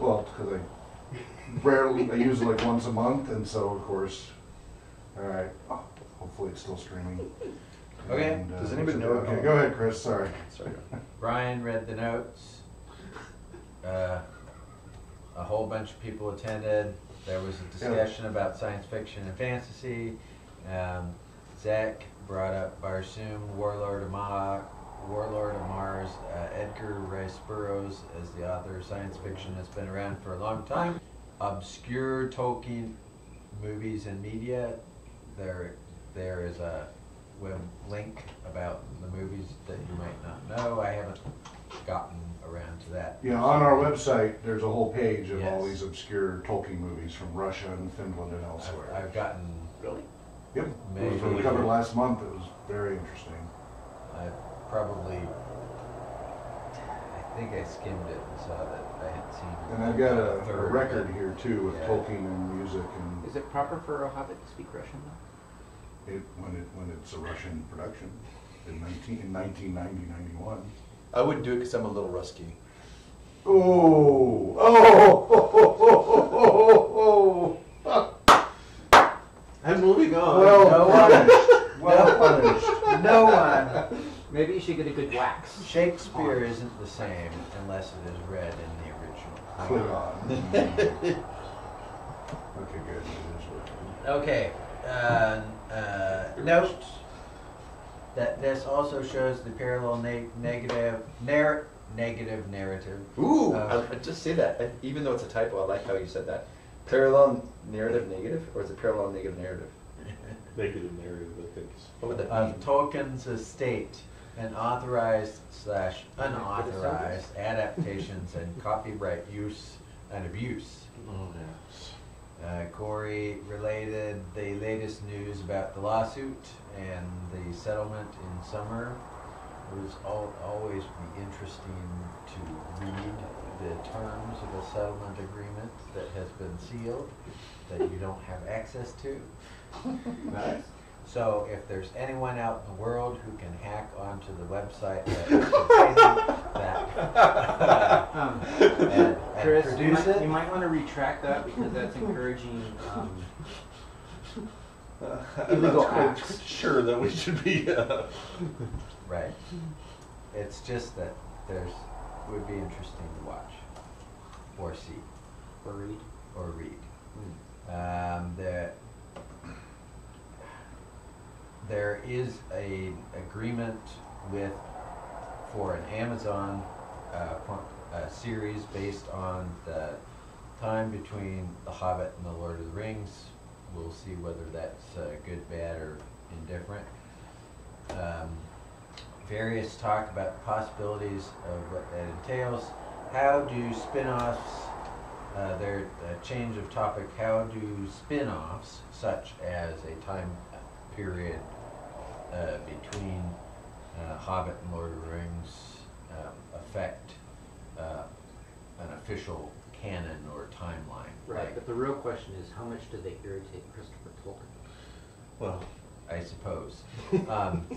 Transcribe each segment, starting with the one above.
Well, because I use it like once a month, and so of course, all right. Oh, hopefully it's still streaming. Okay. And, Does anybody know? Okay, go ahead, Chris. Sorry. Brian read the notes. A whole bunch of people attended. There was a discussion about science fiction and fantasy. Zach brought up Barsoom, Warlord of Mars. Edgar Rice Burroughs as the author of science fiction has been around for a long time. Obscure Tolkien movies and media. There is a web link about the movies that you might not know. I haven't gotten around to that. Yeah, on our website, there's a whole page of all Yes. these obscure Tolkien movies from Russia and Finland and elsewhere. I've gotten Really? Yep. maybe It was covered last month. It was very interesting. I think I skimmed it and saw that I had seen. And I've got a third, record but- here too with yeah. Tolkien and music and Is it proper for a hobbit to speak Russian though? when it's a Russian production in 1990-91. I wouldn't do it because I'm a little rusty. Oh! I'm moving on. Well No punished. Well punished. No one. Maybe you should get a good wax. Shakespeare isn't the same unless it is read in the original. Click on. Okay, good. It is working. Okay. Note that this also shows the parallel negative narrative. Ooh, I just say that. Even though it's a typo, I like how you said that. Parallel narrative negative, or is it parallel negative narrative? Negative narrative, I think. What would that Of mean? Tolkien's estate and authorized/unauthorized adaptations and copyright use and abuse. Oh, yes. Corey related the latest news about the lawsuit and the settlement in summer. It was always be interesting to read the terms of a settlement agreement that has been sealed that you don't have access to. Nice. So if there's anyone out in the world who can hack onto the website that is containing that and Chris, produce you it, might want to retract that because that's encouraging illegal I'm not acts. sure that we should be. right? It's just that would be interesting to watch or see Or read. or read. There is a agreement for an Amazon series based on the time between The Hobbit and The Lord of the Rings. We'll see whether that's good, bad, or indifferent. Various talk about the possibilities of what that entails. How do spin-offs, change of topic, how do spin-offs, such as a time period between Hobbit and Lord of the Rings, affect an official canon or timeline? Right, Like, but the real question is how much do they irritate Christopher Tolkien? Well, I suppose.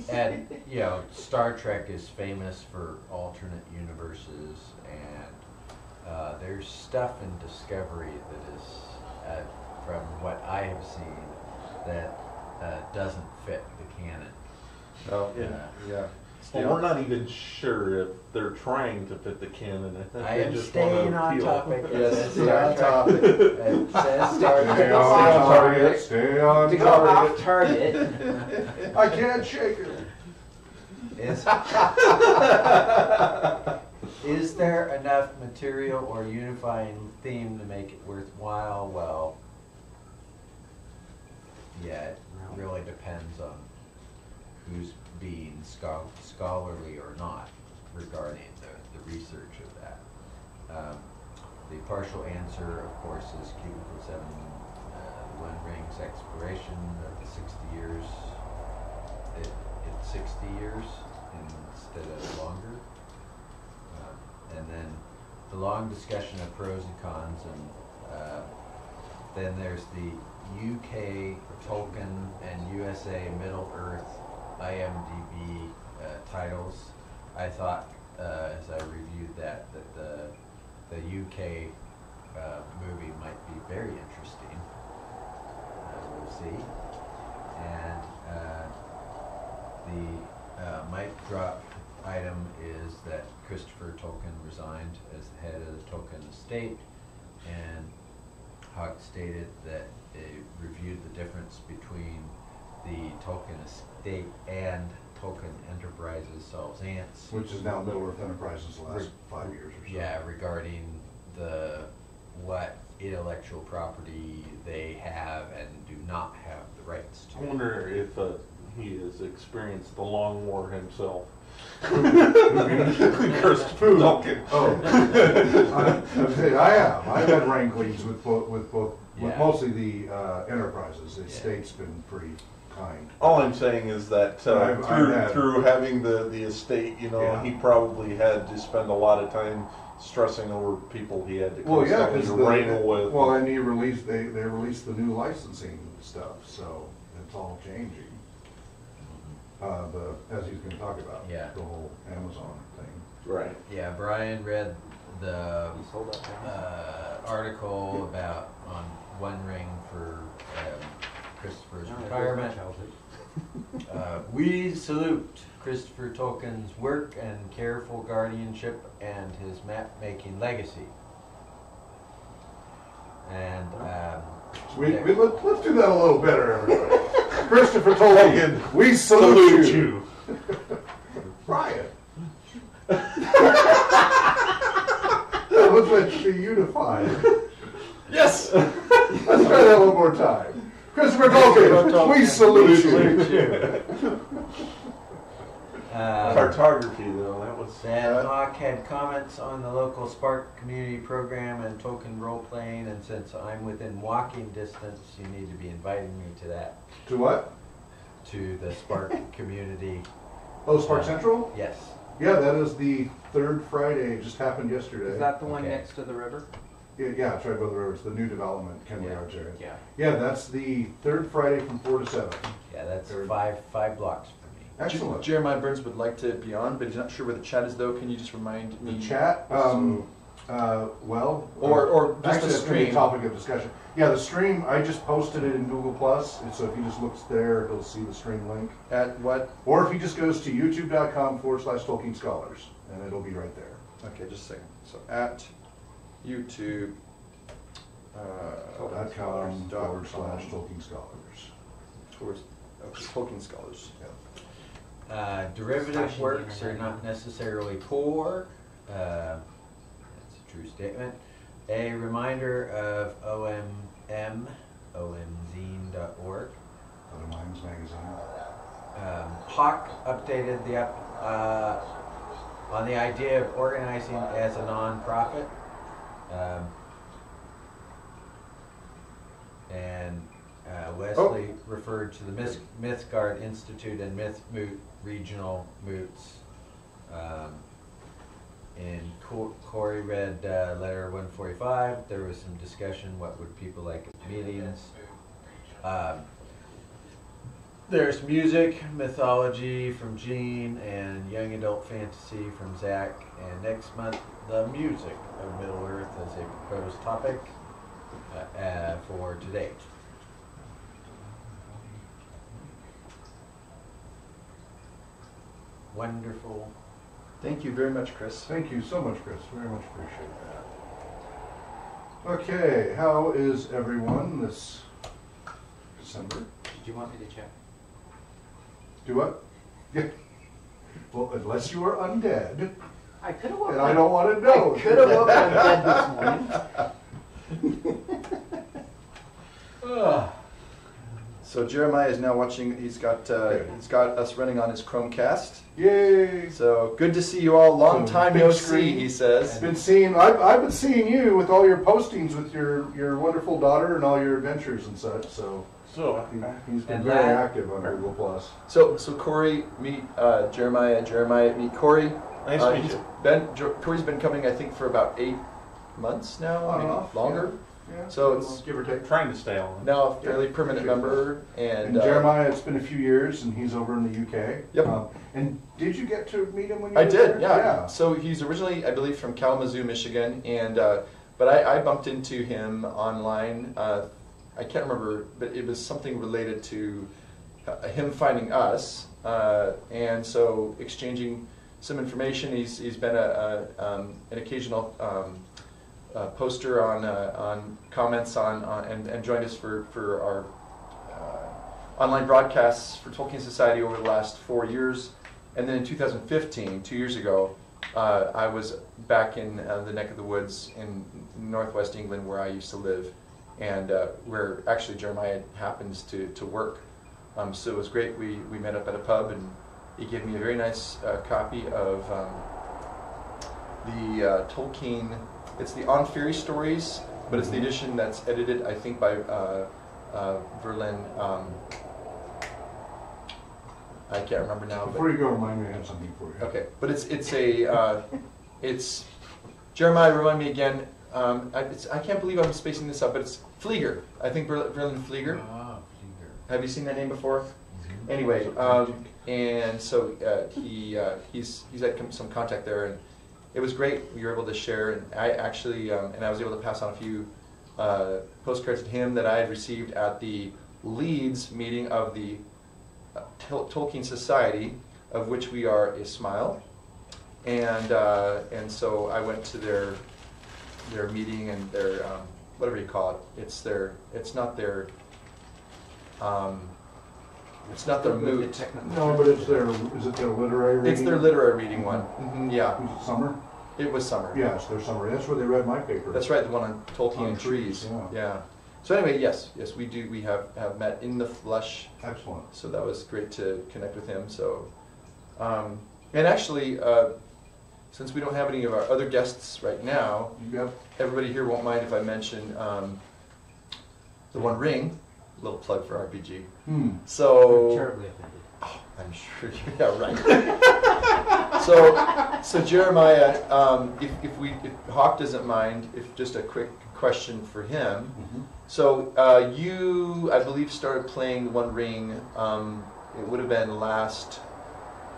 And, Star Trek is famous for alternate universes, and there's stuff in Discovery that is, from what I have seen, that doesn't fit the canon. Oh, yeah. Stay Well, on- we're not even sure if they're trying to fit the canon. I think I they am just staying want to on appeal. topic. It Yes, says stay Star on Trek. topic. It says Star Stay Trek. on target. Stay on To go target. off target. I can't shake it. Is there enough material or unifying theme to make it worthwhile? Well, yeah, it really depends on who's being scholarly or not regarding the research of that. The partial answer, of course, is Cubicle 7, the One Ring's exploration of the 60 years. It's 60 years instead of longer. And then the long discussion of pros and cons, and then there's the UK Tolkien and USA Middle Earth IMDb titles. I thought, as I reviewed that the UK movie might be very interesting. We'll see. And the mic drop item is that Christopher Tolkien resigned as the head of the Tolkien estate, and Hawk stated that they reviewed the difference between the Tolkien estate and Tolkien Enterprises Solves Ants. Which is now Middle Earth Enterprises the last 5 years or so. Yeah, regarding what intellectual property they have and do not have the rights I to. wonder if he has experienced the Long War himself. Christopher Tolkien. Oh, I have. I've had ranklings with Yeah. mostly the enterprises. The estate's been pretty kind. All I'm saying is that I've had- through having the estate, Yeah. he probably had to spend a lot of time stressing over people he had to Well, yeah, constantly because wrangle with. well, and they released the new licensing stuff, so it's all changing. As he's going to talk about, Yeah. the whole Amazon thing. Right. Yeah, Brian read the You sold out now? article about on One Ring for Christopher's No, it was my retirement. childhood. We salute Christopher Tolkien's work and careful guardianship and his map-making legacy. And Let's do that a little better, everybody. Christopher Tolkien, we salute you. Brian. Let's let you be unified. Yes! Let's try that one more time. Christopher Tolkien, we salute you. Cartography, though, that was. Sam Hawk had comments on the local Spark community program and Tolkien role-playing, and since I'm within walking distance, you need to be inviting me to that, To what? to the Spark community. Oh, Spark Central? Yes. Yeah, that is the third Friday. It just happened yesterday. Is that the one Okay. next to the river? Yeah, it's right by the river. It's the new development, Kenley Yeah. Arts area. Yeah. Yeah, that's the third Friday from 4 to 7. Yeah, that's Third. five blocks for me. Excellent. Jeremiah Burns would like to be on, but he's not sure where the chat is though. Can you just remind me? The chat, well. Or just actually, the that's gonna be a stream. topic of discussion. Yeah, the stream, I just posted it in Google Plus, and so if he just looks there, he'll see the stream link. At what? Or if he just goes to youtube.com/Tolkien Scholars, and it'll be right there. Okay, just a second. So at YouTube. .com/Tolkien Scholars. Towards Tolkien Scholars. Derivative Flashing works the are internet. not necessarily poor. That's a true statement. A reminder of omzine.org. Other Minds Magazine. Hawk updated on the idea of organizing as a non-profit. And Wesley referred to the Mythgard Institute and Myth Moot Regional Moots. And Corey read letter 145. There was some discussion, what would people like at meetings? There's music, mythology from Gene, and young adult fantasy from Zach. And next month, the music of Middle Earth as a proposed topic for today. Wonderful. Thank you very much, Chris. Thank you so much, Chris. Very much appreciate that. Okay, how is everyone this December? Did you want me to check? Do what? Yeah. Well, unless you are undead, I could have woken and I don't want to know. I could have woken up dead this morning. So Jeremiah is now watching. He's got us running on his Chromecast. Yay! So good to see you all. Long So, time big no screen. see, he says. I've been seeing you with all your postings with your wonderful daughter and all your adventures and such. So he's been And very that- active on Google Plus. So Corey meet Jeremiah. Jeremiah meet Corey. Nice to meet you. Corey's been coming, I think, for about 8 months now, On and maybe off, longer. Yeah. So it's give or take. Trying to stay on. now a fairly permanent member. And Jeremiah, it's been a few years, and he's over in the UK. Yep. And did you get to meet him when you I were did, there? yeah. So he's originally, I believe, from Kalamazoo, Michigan, and but I bumped into him online. I can't remember, but it was something related to him finding us, and so exchanging some information. He's been an occasional poster on comments and joined us for our online broadcasts for Tolkien Society over the last 4 years. And then in 2015, 2 years ago, I was back in the neck of the woods in northwest England where I used to live, and where actually Jeremiah happens to work. So it was great. We met up at a pub, and he gave me a very nice copy of the Tolkien. It's the On Fairy Stories, but it's the edition that's edited, I think, by Verlin. I can't remember now. Before you go, remind me I have something for you. Okay, but it's Jeremiah. Remind me again. I can't believe I'm spacing this up, but it's Flieger. I think Verlin Flieger. Ah, Flieger. Have you seen that name before? Mm-hmm. Anyway, and so he's had some contact there, and it was great. We were able to share, and I actually and I was able to pass on a few postcards to him that I had received at the Leeds meeting of the Tolkien Society, of which we are a smile, and so I went to their meeting and their whatever you call it. It's not their moot. No, but is it their literary reading? It's their literary reading one. Mm-hmm, yeah. Was it summer? It was summer. Yes, their summer. That's where they read my paper. That's right, the one on Tolkien On and trees. trees, Yeah. So anyway, yes, we do. We have met in the flesh. Excellent. So that was great to connect with him. So, and actually, since we don't have any of our other guests right now, Yep. everybody here won't mind if I mention the One Ring. Little plug for RPG. So. Terribly offended. Oh, I'm sure. Yeah, right. So Jeremiah, if Hawk doesn't mind, if just a quick question for him. Mm-hmm. So you, I believe, started playing One Ring. It would have been last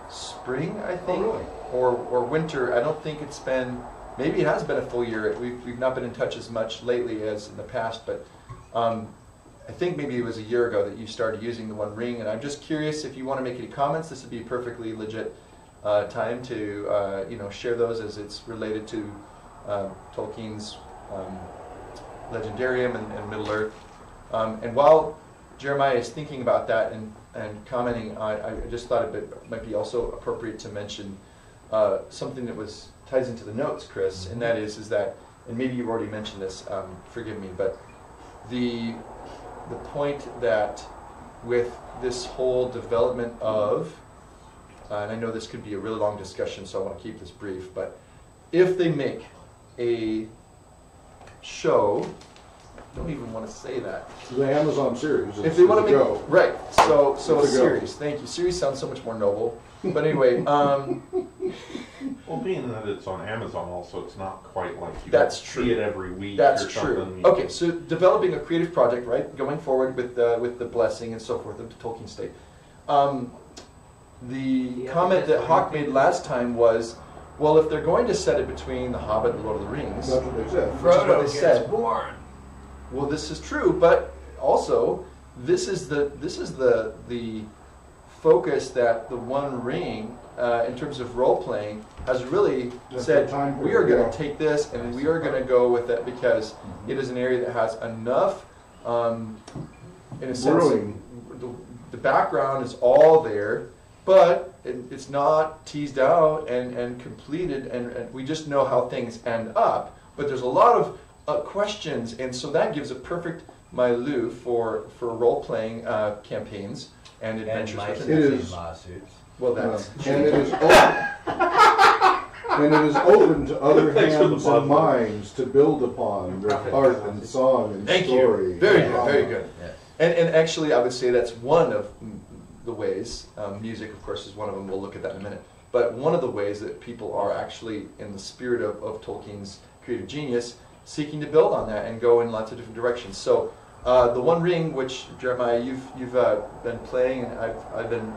spring, I think, or winter. I don't think it's been. Maybe it has been a full year. We've not been in touch as much lately as in the past, but I think maybe it was a year ago that you started using the One Ring. And I'm just curious if you want to make any comments. This would be a perfectly legit time to share those, as it's related to Tolkien's Legendarium and Middle Earth. And while Jeremiah is thinking about that and commenting, I just thought it might be also appropriate to mention something that ties into the notes, Chris, and that is that, and maybe you've already mentioned this, forgive me, but the point that with this whole development of, and I know this could be a really long discussion, so I want to keep this brief, but if they make a show, I don't even want to say that. The Amazon series. If they want to make go. Right, so It's a a go. series. Thank you. Series sounds so much more noble. But anyway, Well, being that it's on Amazon also, it's not quite like you That's see true. it every week That's or true. something. Okay, so developing a creative project, right? Going forward with the blessing and so forth of the Tolkien state. The comment that Hawk made last time was, well, if they're going to set it between The Hobbit and Lord of the Rings, That's what they said. which is what Frodo they gets said. born. Well, this is true, but also this is the focus that the One Ring, in terms of role playing, has really That's said the time we are period, going yeah. to take this and we are going to go with it because it is an area that has enough, in a sense, Brewing. the background is all there, but it's not teased out and completed, and we just know how things end up. But there's a lot of questions, and so that gives a perfect milieu for role-playing campaigns and And adventures. licensing It is- lawsuits. Well, that's And it is open to other Thanks for the hands plug. and minds to build upon their art and song and Thank story. you. Very and good. Very drama. good. Yes. And actually, I would say that's one of the ways. Music, of course, is one of them. We'll look at that in a minute. But one of the ways that people are actually, in the spirit of Tolkien's creative genius, seeking to build on that and go in lots of different directions. So, the One Ring, which Jeremiah, you've been playing, and I've been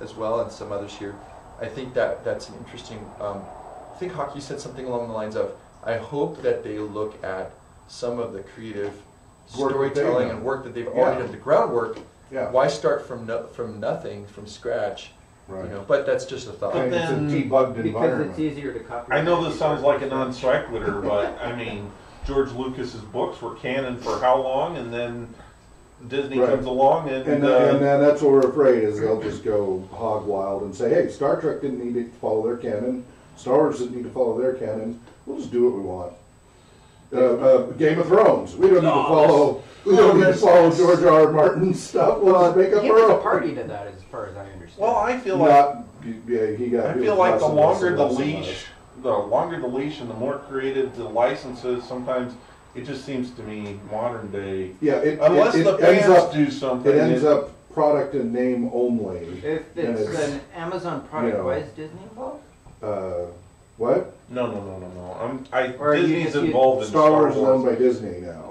as well, and some others here. I think that's an interesting. I think Hawk, you said something along the lines of I hope that they look at some of the creative Work that they've storytelling done. and work that they've Yeah. already done, the groundwork. Yeah. Why start from nothing, from scratch? Right. You know, but that's just a thought. But It's a then- debugged Because environment. it's easier to copy. I know this sounds like a non sequitur, but I mean, George Lucas's books were canon for how long, and then Disney Right. comes along And then that's what we're afraid is they'll just go hog wild and say, hey, Star Trek didn't need to follow their canon. Star Wars didn't need to follow their canon. We'll just do what we want. Game of Thrones. We don't need to follow. We don't need to follow George R. R. Martin's stuff. We'll just make up He our was a own. party to that, as far as I understand. well, I feel like Not, yeah, he got. I he feel was like less the and less longer and the less and leash, less. the longer the leash, and the more creative the licenses. Sometimes it just seems to me modern day. Yeah, Unless it the ends fans up, do something, it ends up product and name only. If And it's it's, an Amazon product, you know, why is Disney involved? What? No. Or you Disney's just- involved in Star Wars is owned by Disney now.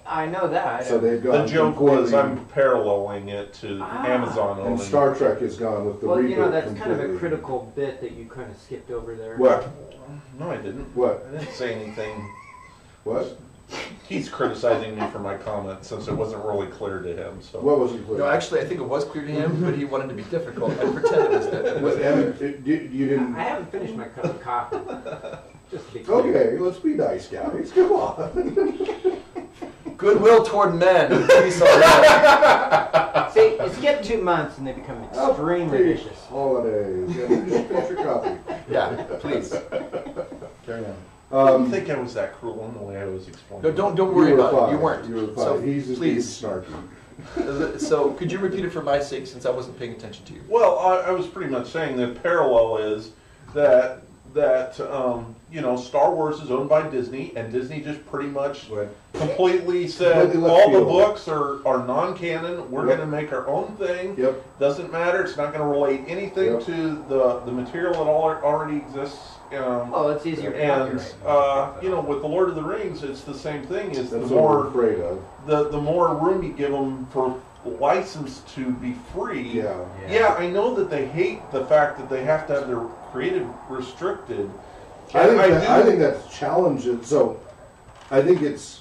I know that. So they've gone The joke was completely- I'm paralleling it to Amazon and owning. Star Trek is gone with the well, reboot. you know, that's kind of a completely. critical bit that you kind of skipped over there. What? No, I didn't. What? I didn't say anything. What? He's criticizing me for my comment since it wasn't really clear to him. So What was it? No, actually, I think it was clear to him, but he wanted to be difficult and pretend it was that. What, you didn't. I haven't finished my cup of coffee. Just to be clear. Okay, let's be nice, guys. Come on. Goodwill toward men. and peace on earth. See, you skip 2 months and they become extremely Happy vicious. Holidays. Yeah, just finish your coffee. Yeah, please. Carry on. I didn't think I was that cruel in the way I was explaining. No, don't worry You were about it. fine. You weren't. You were fine. So He's just being please. snarky. So could you repeat it for my sake, since I wasn't paying attention to you? Well, I was pretty much saying the parallel is that Star Wars is owned by Disney, and Disney just pretty much Right. completely said Completely left all the field. books are non-canon. We're Yep. going to make our own thing. Yep. Doesn't matter. It's not going to relate anything Yep. to the material that already exists. Well, it's easier to And copyright. with the Lord of the Rings, it's the same thing. Is That's the what we're more afraid of. the more room you give them for license to be free. Yeah. Yeah, I know that they hate the fact that they have to have their creative restricted. I think, And I think that's challenging. So, I think it's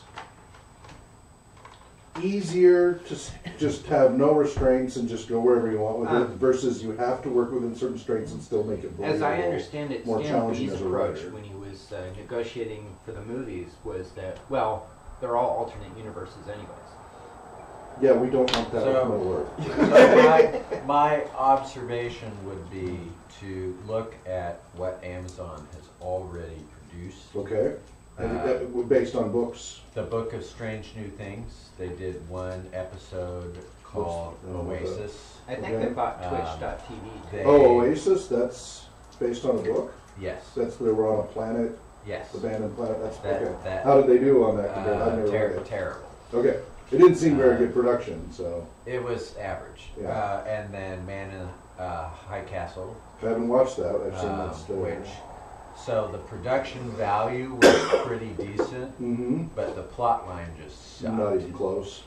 easier to just have no restraints and just go wherever you want with it, versus you have to work within certain restraints and still make it As I believable. understand it, more Stan challenging Lee's as a approach writer. when he was negotiating for the movies was that, well, they're all alternate universes anyways. Yeah, we don't want that So- to work. So my observation would be to look at what Amazon has already produced. Okay. And based on books. The Book of Strange New Things, they did one episode called Oasis. I think Okay. they bought Um, Twitch.tv. they- Oh, Oasis. That's based on a book. Yes, That's they were on a planet, yes. abandoned planet. That's That- okay. that- How did they do on that? Compared? I've never read it. Terrible. Okay. It didn't seem very good production, so It was average. Yeah. And then Man in High Castle, I haven't watched that. I've seen that stuff. so the production value was pretty decent, Mm-hmm. but the plot line just sucked. Not even close.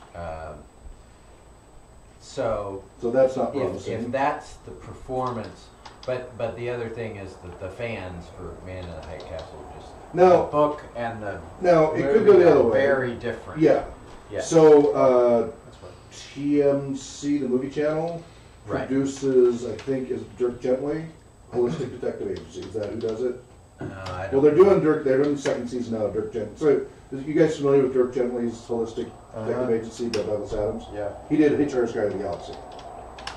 So So that's not if promising. that's the performance, but the other thing is that the fans for Man in the High Castle just Now- the book and the Now it could movie go the are other way. very different. Yeah. Yeah. So That's what. TMC, the movie channel, Right. produces, I think, is Dirk Gently, Holistic Detective Agency. Is that who does it? I Well, don't they're know. doing Dirk. They're doing the second season now of Dirk Gently. So, is you guys familiar with Dirk Gently's Holistic Detective Agency by Douglas Adams? Yeah. He did Hitchhiker's Guide to the Galaxy.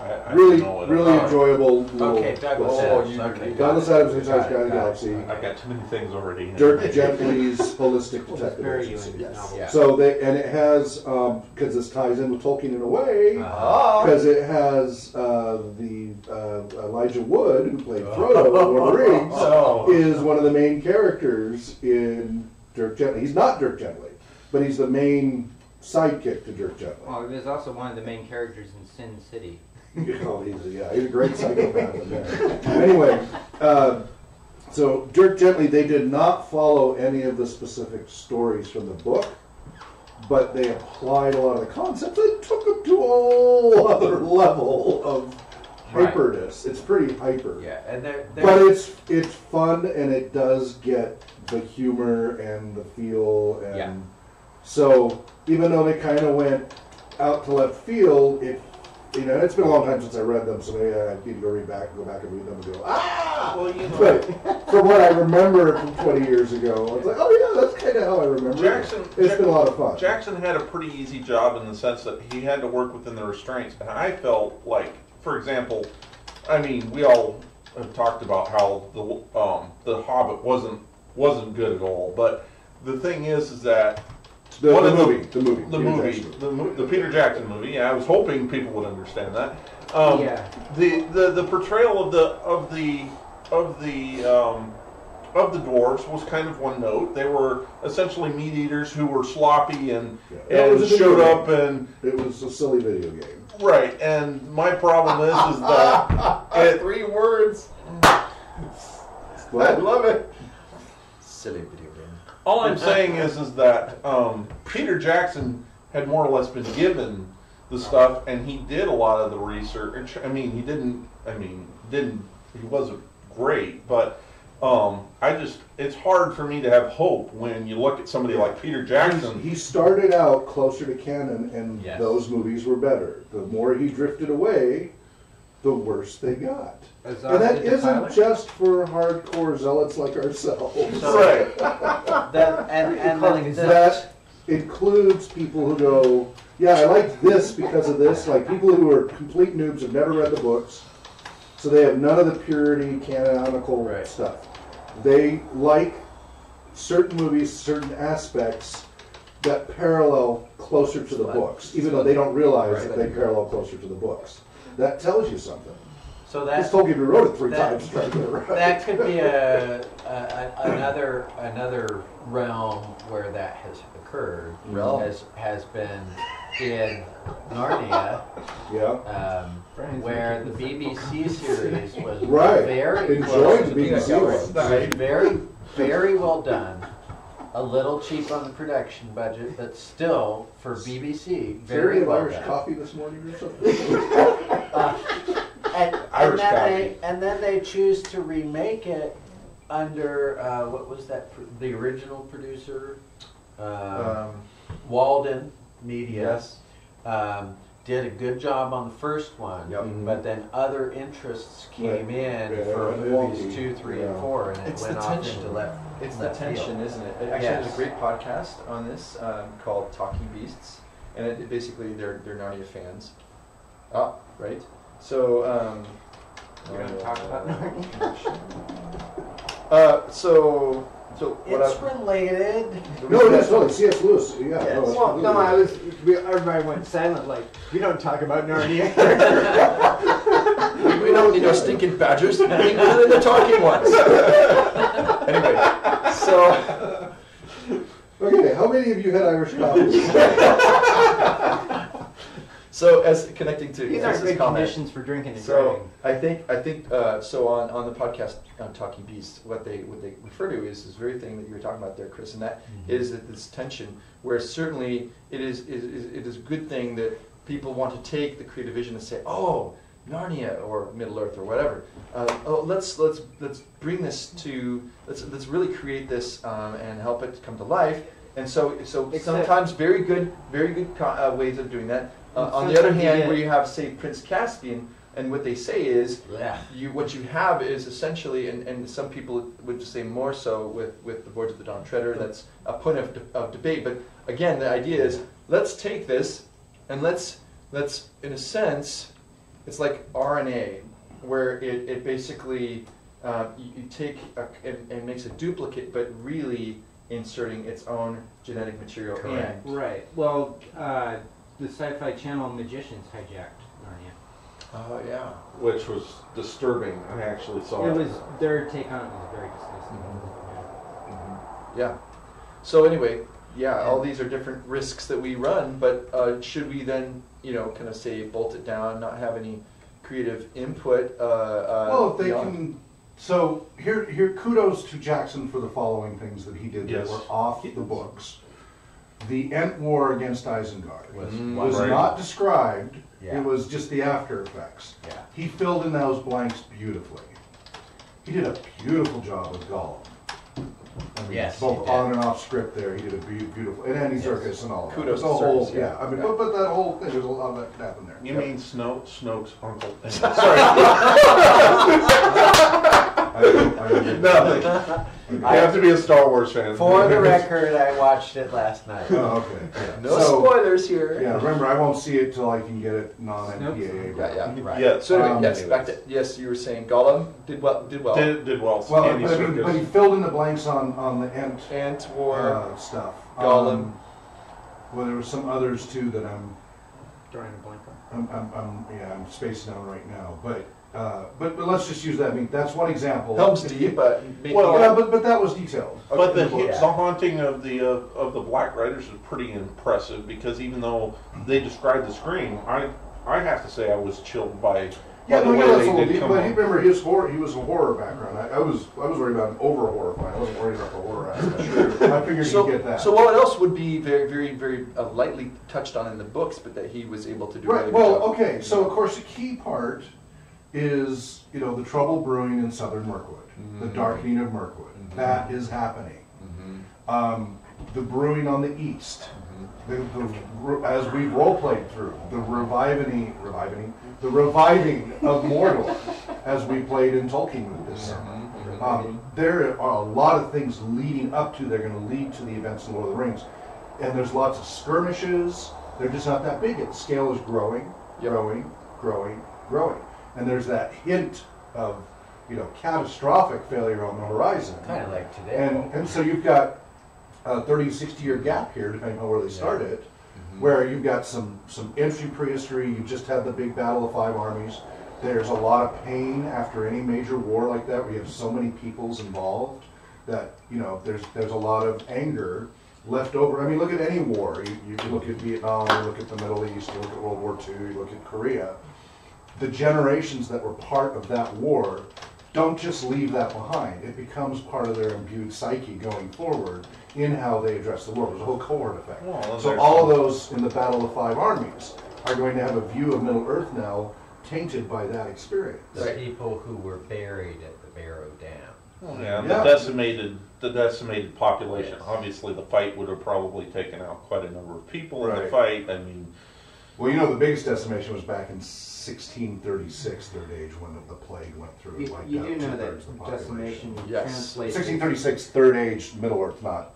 I Really, don't know what really about it. enjoyable. Little, Okay, Douglas Oh, Adams. you- Okay, Douglas got it. Adams' Hitchhiker's Guide to the Got it. Galaxy. I got too many things already. Dirk Gently's Holistic We'll just Detective bury you Agency. in his novel. Yeah. So it has because this ties in with Tolkien in a way. Uh, Because it has the Elijah Wood, who played Frodo in Lord of the Rings, Oh. is one of the main characters in Dirk Gently. He's not Dirk Gently, but he's the main sidekick to Dirk Gently. Well, he was also one of the main characters in Sin City. Oh, he's a great psychopath in there. Anyway, so Dirk Gently, they did not follow any of the specific stories from the book, but they applied a lot of the concepts and took them to a whole other level of hyperness. It's pretty hyper. Yeah, and But it's fun, and it does get the humor and the feel, and Yeah. so even though they kind of went out to left field, it's been a long time since I read them, so maybe I need to go back and read them and go, Well, you know, But from what I remember from 20 years ago, it's like, oh yeah, that's kind of how I remember it. It's been a lot of fun. Jackson had a pretty easy job in the sense that he had to work within the restraints, and I felt like, for example, I mean, we all have talked about how the Hobbit wasn't good at all, but the thing is that the Peter Jackson movie. Yeah, I was hoping people would understand that. The portrayal of the dwarves was kind of one note. They were essentially meat eaters who were sloppy and showed up, and it was a silly video game. Right, and my problem is that 3 words. I love it. Silly video game. All I'm saying is that Peter Jackson had more or less been given the stuff, and he did a lot of the research. I mean, he wasn't great, but it's hard for me to have hope when you look at somebody like Peter Jackson. He started out closer to canon, and those movies were better. The more he drifted away, the worse they got. And that isn't just for hardcore zealots like ourselves. Right. That includes people who go, yeah, I like this because of this. Like people who are complete noobs, have never read the books, so they have none of the purity, canonical stuff. They like certain movies, certain aspects that parallel closer to the books, even though they don't realize that they parallel closer to the books. That tells you something. So that Tolkien rewrote it 3 times. Trying to get it right. That could be another realm where that has occurred. Has been in Narnia. Yeah. Where the BBC series was very enjoyed the BBC one. Very, very well done. A little cheap on the production budget, but still for BBC, very well Irish done. coffee this morning or something. And then they choose to remake it under what was that? The original producer, Walden Media. Yes. Did a good job on the first one, but then other interests came in for movies 2, 3, and 4, and it went off into left. It's the tension, isn't it? Actually, there's a great podcast on this called Talking Beasts, and it basically they're Narnia fans. Right. So We're going to talk about Narnia. So It's related. No, it is totally C.S. Lewis. Yeah. Yes. everybody went silent like, we don't talk about Narnia. we don't need no stinking badgers. Including the talking ones. Anyway, so Okay, how many of you had Irish coffee? So as connecting to These aren't good conditions for drinking and driving. I think so on the podcast on Talking Beasts, what they refer to is this very thing that you were talking about there, Chris, and that is that this tension where certainly it is a good thing that people want to take the creative vision and say, oh, Narnia or Middle Earth or whatever. Let's bring this to let's really create this and help it come to life. And so sometimes very good ways of doing that. On the other hand, where you have, say, Prince Caspian, and what they say is, what you have is essentially, and some people would say more so with the Voyage of the Dawn Treader, that's a point of debate. But again, the idea is, let's take this, and let's in a sense, it's like RNA, where it basically, you take and makes a duplicate, but really inserting its own genetic material in. Right. Well, the Sci-Fi Channel Magicians hijacked Narnia. Oh, yeah. Which was disturbing. I actually saw it. Their take on it was very disgusting. Yeah. So anyway, all these are different risks that we run, but should we then, kind of say bolt it down, not have any creative input? Well, if they can. So here, kudos to Jackson for the following things that he did that were off the books. The Ent War against Isengard was not described, Yeah. It was just the after effects. Yeah. He filled in those blanks beautifully. He did a beautiful job with Gollum. I mean, Yes, both he did. on and off script there, he did a beautiful, and Andy Yes. Serkis and all that. Kudos The to whole, Serkis, yeah. I mean, yeah. but that whole thing, there's a lot of that could happen there. You Yep. mean Snoke's uncle? Nothing. You have to be a Star Wars fan. For the record, I watched it last night. Oh, okay. Yeah. No So, spoilers here. yeah, remember, I won't see it till I can get it non-MPAA. Yeah. Right. Yeah. So anyway, yes, anyways. back to yes, you were saying Gollum did well. Did well. Well, Andy but, I mean, Serkis. but he filled in the blanks on the Ent Ant War. stuff. Gollum. Well, there were some others too that I'm Drawing a blank on. I'm spacing out right now. But let's just use that. I mean, that's one example. Helm's Deep, but making Well, Yeah, but that was detailed. But the Okay. Yeah. the haunting of the Black Riders is pretty impressive because even though they described the scream, I have to say I was chilled by Yeah, the no, way yeah, that's a they little did deep. come But up. remember, he was a horror background. I was worried about an over horror fan. I wasn't worried about the horror aspect. I figured So, you'd get that. so what else would be very, very, very lightly touched on in the books, but that he was able to do? a Right. really Well, good job? okay. So of course the key part is the trouble brewing in southern Mirkwood, the darkening of Mirkwood. That is happening. The brewing on the east, as we've role played through the reviving of Mordor, as we played in Tolkien this summer. There are a lot of things leading up to. They're going to lead to the events in Lord of the Rings, and there's lots of skirmishes. They're just not that big. The scale is growing, growing, and there's that hint of catastrophic failure on the horizon. Kind of like today. And so you've got a 30, 60-year gap here, depending on where they started, where you've got some entry prehistory. You've just had the big battle of 5 armies. There's a lot of pain after any major war like that, where you have so many peoples involved that there's a lot of anger left over. I mean, look at any war. You look at Vietnam, you look at the Middle East, you look at World War II, you look at Korea. The generations that were part of that war don't just leave that behind. It becomes part of their imbued psyche going forward in how they address the world. There's a whole cohort effect. Well, So all of those in the Battle of 5 Armies are going to have a view of Middle Earth now tainted by that experience. The people who were buried at the Barrow Dam. Yeah, Yeah. the decimated population. Yes. Obviously, the fight would have probably taken out quite a number of people in the Right. fight. I mean, Well, the biggest decimation was back in 1636, Third Age, when the plague went through. You, It wiped you out do know two-thirds of the that decimation Yes. translates. 1636, Third Age, Middle Earth, not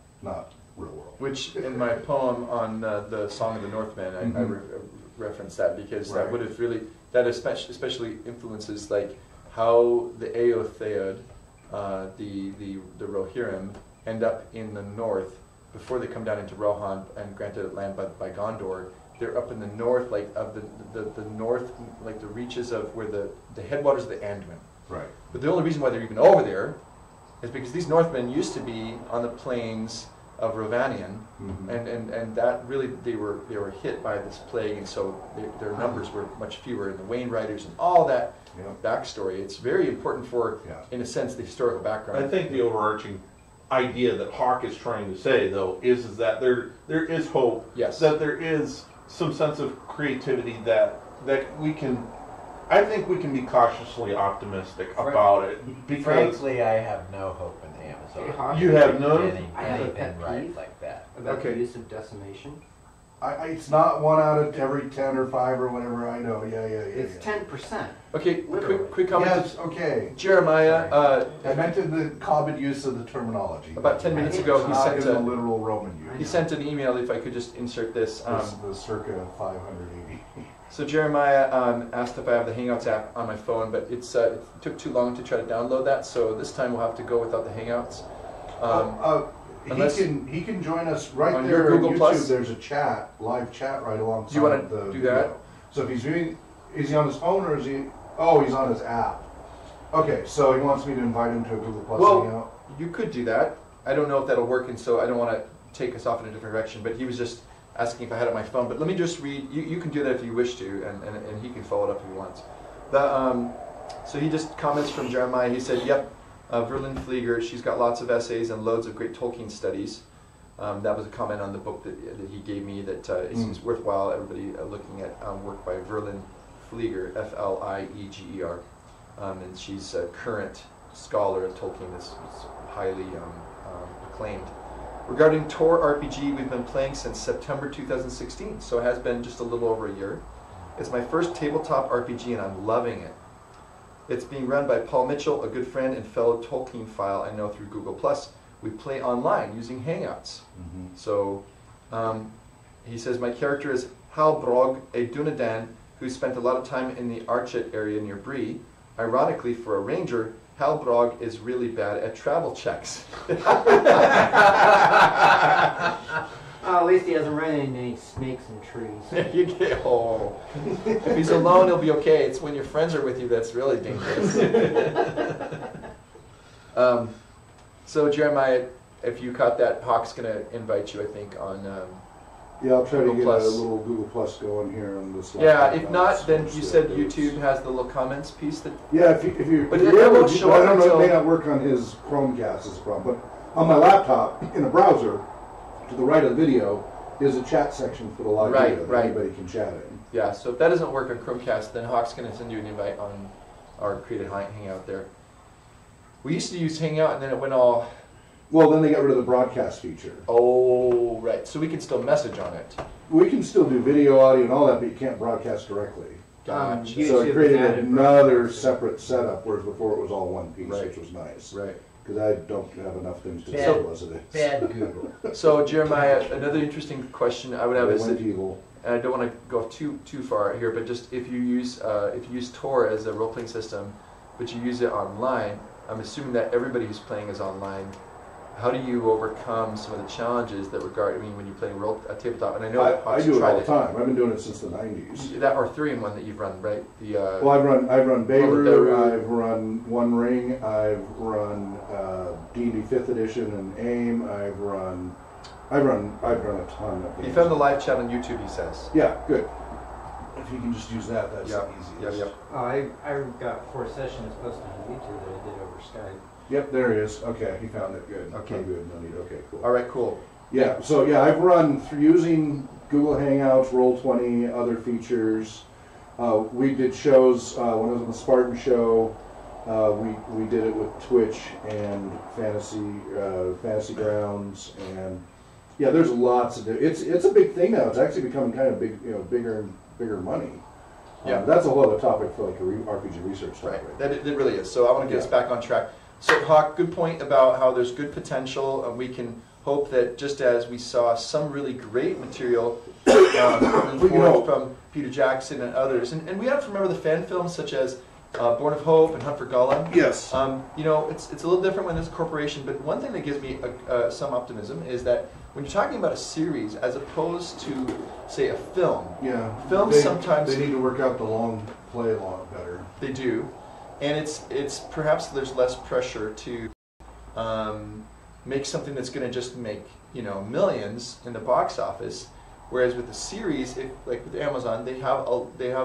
real world. Which in my poem on the Song of the Northmen, I referenced that because that Right. would have really especially influences like how the Eotheod, the Rohirrim, end up in the north before they come down into Rohan and granted land by Gondor. They're up in the north, like of the north, like the reaches of where the headwaters of the Anduin. Right. But the only reason why they're even over there is because these Northmen used to be on the plains of Rovanion, Mhm. and that really they were hit by this plague, and so their numbers were much fewer, and the Wayne Riders and all that Yeah. backstory. It's very important for, Yeah. in a sense, the historical background. I think the overarching idea that Hawk is trying to say, though, is that there is hope. Yes. That there is some sense of creativity that we can. I think we can be cautiously optimistic about it because Frankly, I have no hope in Amazon. you have no. I have a anything pet right peeve. like that. About Okay. the use of decimation. It's not 1 out of every 10 or 5 or whatever. I know. Yeah. It's yeah. 10%. Okay, Literally. quick comment. Yes. Okay. Jeremiah, I meant in the common use of the terminology. About 10 minutes ago, he Not sent in the a literal Roman use. he sent an email. If I could just insert this. The circa 580. So Jeremiah asked if I have the Hangouts app on my phone, but it took too long to try to download that. So this time we'll have to go without the Hangouts. Unless- He can join us right On there your Google on YouTube. Plus? There's a live chat right alongside. Do you wanna the do that? video. So if he's viewing, is he on his phone or is he? Oh, he's on his app. Okay, so he wants me to invite him to a Google Plus Well, hangout. you could do that. I don't know if that'll work, and so I don't want to take us off in a different direction. But he was just asking if I had it on my phone. But let me just read. You can do that if you wish to, and he can follow it up if he wants. So he just comments from Jeremiah. He said, "Yep, Verlyn Flieger. She's got lots of essays and loads of great Tolkien studies. That was a comment on the book that he gave me that it's worthwhile everybody looking at work by Verlyn Flieger, Flieger, and she's a current scholar of Tolkien that's highly acclaimed. Regarding Tor RPG, we've been playing since September 2016, so it has been just a little over a year. It's my first tabletop RPG and I'm loving it. It's being run by Paul Mitchell, a good friend and fellow Tolkien file I know through Google+. We play online using Hangouts. So he says, my character is Halbrog, a Dunedain who spent a lot of time in the Archet area near Bree. Ironically, for a ranger, Halbrog is really bad at travel checks. At least he hasn't run into any snakes and trees. You get, oh. If he's alone, he'll be okay. It's when your friends are with you that's really dangerous. So Jeremiah, if you caught that, Hawk's going to invite you, I think, on Yeah, I'll try Google to get Plus. a little Google Plus going here on this. Yeah, if not, then you said YouTube has the little comments piece that... Yeah, if you But if it you're able won't to- show I up don't know, until- it may not work on his Chromecast is the problem, but on my laptop, in a browser, to the right of the video, is a chat section for the live Right, video that right. anybody can chat in. Yeah, so if that doesn't work on Chromecast, then Hawk's going to send you an invite on our created Hangout there. We used to use Hangout, and then it went all... Well, then they got rid of the broadcast feature. Oh, right. So we can still message on it. We can still do video, audio, and all that, but you can't broadcast directly. Gotcha. So YouTube it created added another broadcast. separate setup, whereas before it was all one piece, Right. which was nice. Right. Because I don't have enough things to Bad. tell as it is. Bad Google. So Jeremiah, another interesting question I would have They is went that, evil. and I don't want to go too far here, but just if you use Tor as a role playing system, but you use it online, I'm assuming that everybody who's playing is online. How do you overcome some of the challenges that when you play a tabletop? And I know that I Hawk's do it tried all the time. I've been doing it since the 90s. That Arthurian one that you've run, right? The Well, I've run Beirut, Beirut. I've run One Ring, I've run D&D 5th Edition and AIM, I've run a ton of games. he found the live chat on YouTube. He says. Yeah, good. If you can just use that, that's Yep, the easiest. yep. Oh, I got 4 sessions posted on YouTube that I did over Skype. Yep, there he is. Okay, he found it. Good. Okay. Good. No need. Okay, cool. All right, cool. Yeah, so yeah, I've run through using Google Hangouts, Roll20, other features. We did shows when I was on the Spartan show. We did it with Twitch and Fantasy Grounds, and yeah, there's lots of. It's a big thing now. It's actually becoming kind of big, bigger and bigger money. Yeah. That's a whole other topic for like a RPG research topic. Right, that it really is. So I want to get us back on track. So Hawk, good point about how there's good potential, and we can hope that just as we saw some really great material coming forth from Peter Jackson and others, and we have to remember the fan films such as Born of Hope and Hunt for Gollum. Yes. It's a little different when it's a corporation, but one thing that gives me some optimism is that when you're talking about a series as opposed to, say, a film, Yeah. films sometimes they need to work out the long play a lot better. they do, and it's perhaps there's less pressure to make something that's going to just make millions in the box office, whereas with the series, like with Amazon, they have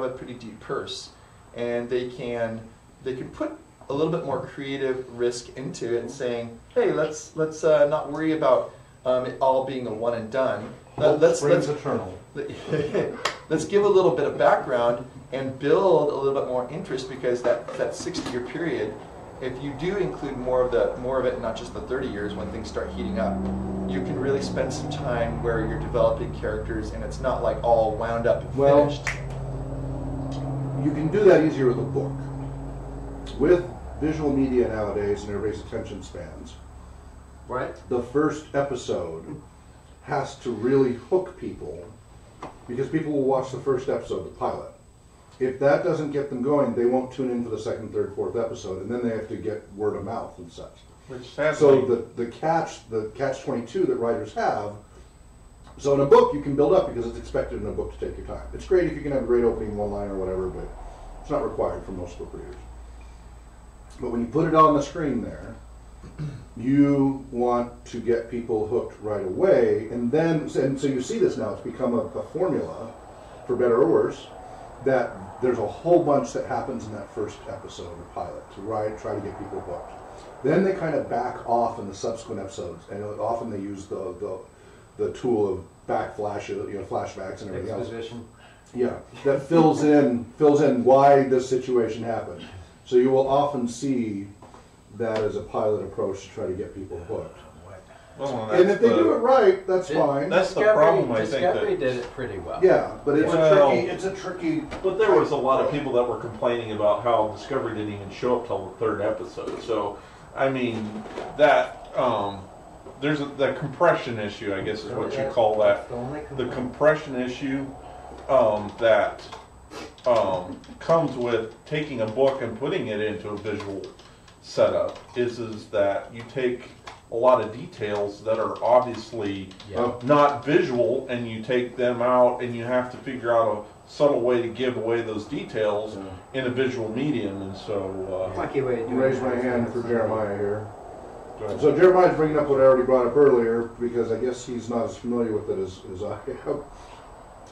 a pretty deep purse, and they can put a little bit more creative risk into it, and saying, hey, let's not worry about it all being a one and done. Let's eternal. Let's give a little bit of background and build a little bit more interest, because that 60-year period, if you do include more of it, not just the 30 years when things start heating up, you can really spend some time where you're developing characters and it's not like all wound up and finished. You can do that easier with a book. With visual media nowadays and everybody's attention spans, Right? the first episode has to really hook people, because people will watch the first episode, the pilot. If that doesn't get them going, they won't tune in for the second, third, fourth episode, and then they have to get word of mouth and such. Which sadly, So the catch 22 that writers have. So in a book you can build up, because it's expected in a book to take your time. It's great if you can have a great opening one line or whatever, but it's not required for most book readers. But when you put it on the screen there, you want to get people hooked right away, and so you see this now. It's become a formula, for better or worse, that there's a whole bunch that happens in that first episode or pilot to try to get people hooked. Then they kind of back off in the subsequent episodes, and often they use the the tool of flashbacks and everything else. Exposition. Yeah, that fills in why this situation happened. So you will often see that as a pilot approach to try to get people hooked. Well, And if they do it right, that's fine. That's the problem, I think. Discovery That, did it pretty well. Yeah, but it's Well, a tricky. but there was a lot of people that were complaining about how Discovery didn't even show up till the third episode. So, I mean, that there's the compression issue, I guess is what you call that. The compression issue that comes with taking a book and putting it into a visual setup is that you take a lot of details that are obviously not visual, and you take them out, and you have to figure out a subtle way to give away those details in a visual medium. And so, Funky way to do it. Raise my hand for Jeremiah here. So Jeremiah's bringing up what I already brought up earlier, because I guess he's not as familiar with it as I am.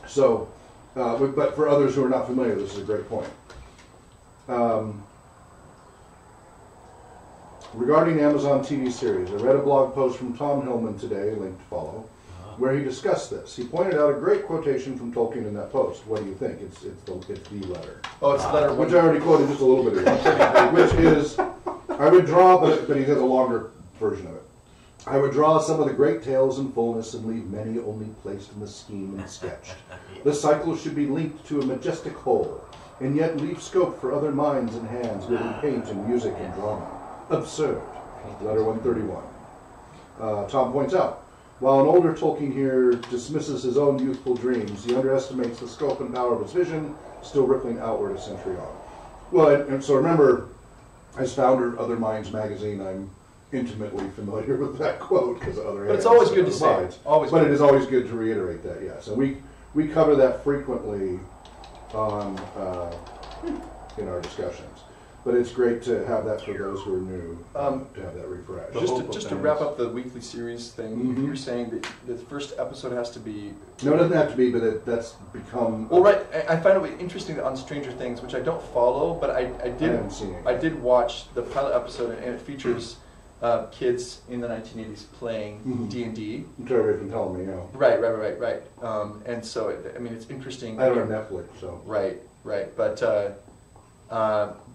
So, but for others who are not familiar, this is a great point. Regarding Amazon TV series, I read a blog post from Tom Hillman today, linked to follow, where he discussed this. He pointed out a great quotation from Tolkien in that post. What do you think? It's the letter. Oh, it's letter Which I already quoted just a little bit ago. Which is, I would draw, but he has a longer version of it. I would draw some of the great tales in fullness and leave many only placed in the scheme and sketched. The cycle should be linked to a majestic whole, and yet leave scope for other minds and hands giving paint and music and drama. Absurd. Letter 131. Tom points out, while an older Tolkien here dismisses his own youthful dreams, he underestimates the scope and power of his vision, still rippling outward a century on. Well, and so remember, as founder of Other Minds magazine, I'm intimately familiar with that quote because of other. But it's always good to say. It It is always good to reiterate that. Yes, and we cover that frequently on in our discussions. But it's great to have that for those who are new, to have that refresh. Just to wrap up the weekly series thing, you're saying that the first episode has to be... No, it doesn't have to be, but that's become... Well, right. I find it interesting that on Stranger Things, which I don't follow, but I did watch the pilot episode, and it features kids in the 1980s playing D&D. Everybody's been telling me, Right. And so, it's interesting. I don't have Netflix, so... Right.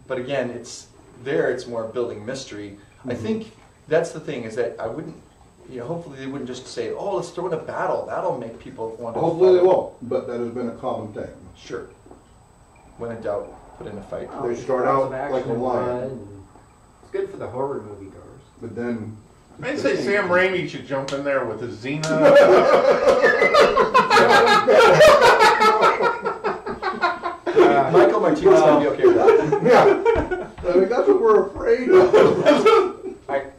But again, it's more building mystery. I think that's the thing, is that I wouldn't, hopefully they wouldn't just say, oh, let's throw in a battle. That'll make people want to Hopefully they won't, but that has been a common thing. Sure. When in doubt, put in a fight. They start out like a lion. It's good for the horror moviegoers. But then... I'd say Sam Raimi should jump in there with his Xena. Michael Martinez going to be okay with that. Yeah. That's what we're afraid of.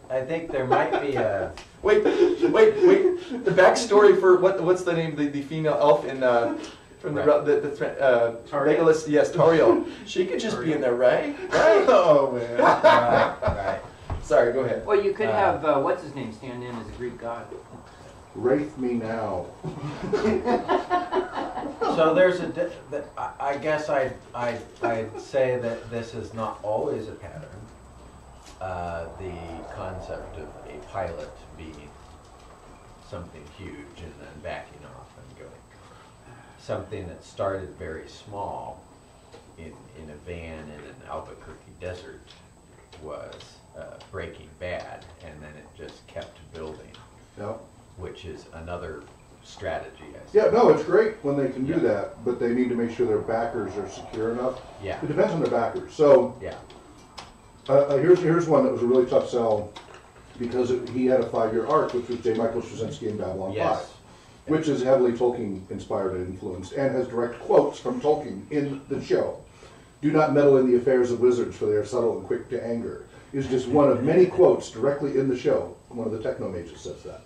I think there might be a... Wait. The backstory for what's the name? The female elf in from the Legolas. Yes, Tauriel. She could just be in there, right? Right. Oh man. Right. Sorry, go ahead. Well, you could have what's his name stand in as a Greek god. Wraith me now. So there's I guess I'd say that this is not always a pattern. The concept of a pilot being something huge and then backing off and going. Something that started very small in a van in an Albuquerque desert was Breaking Bad, and then it just kept building. Yep. Which is another strategy. Yeah, no, it's great when they can do that, but they need to make sure their backers are secure enough. Yeah. It depends on their backers. So yeah. Here's one that was a really tough sell because he had a 5-year arc, which was J. Michael Straczynski in Babylon 5, which is heavily Tolkien inspired and influenced, and has direct quotes from Tolkien in the show. Do not meddle in the affairs of wizards, for they are subtle and quick to anger. Is just one of many quotes directly in the show. One of the techno-mages says that.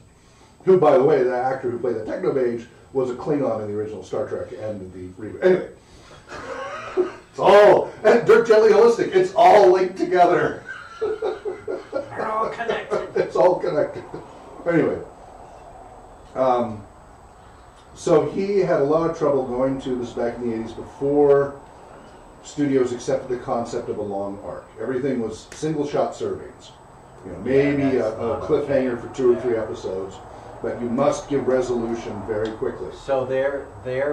Who, by the way, the actor who played the techno-mage was a Klingon in the original Star Trek and the reboot. Anyway. It's all, and Dirk Gently Holistic, it's all linked together. They're all connected. It's all connected. Anyway. So he had a lot of trouble going to this back in the 80s before studios accepted the concept of a long arc. Everything was single shot servings. Maybe a cliffhanger for 2 or 3 episodes. but you must give resolution very quickly. So there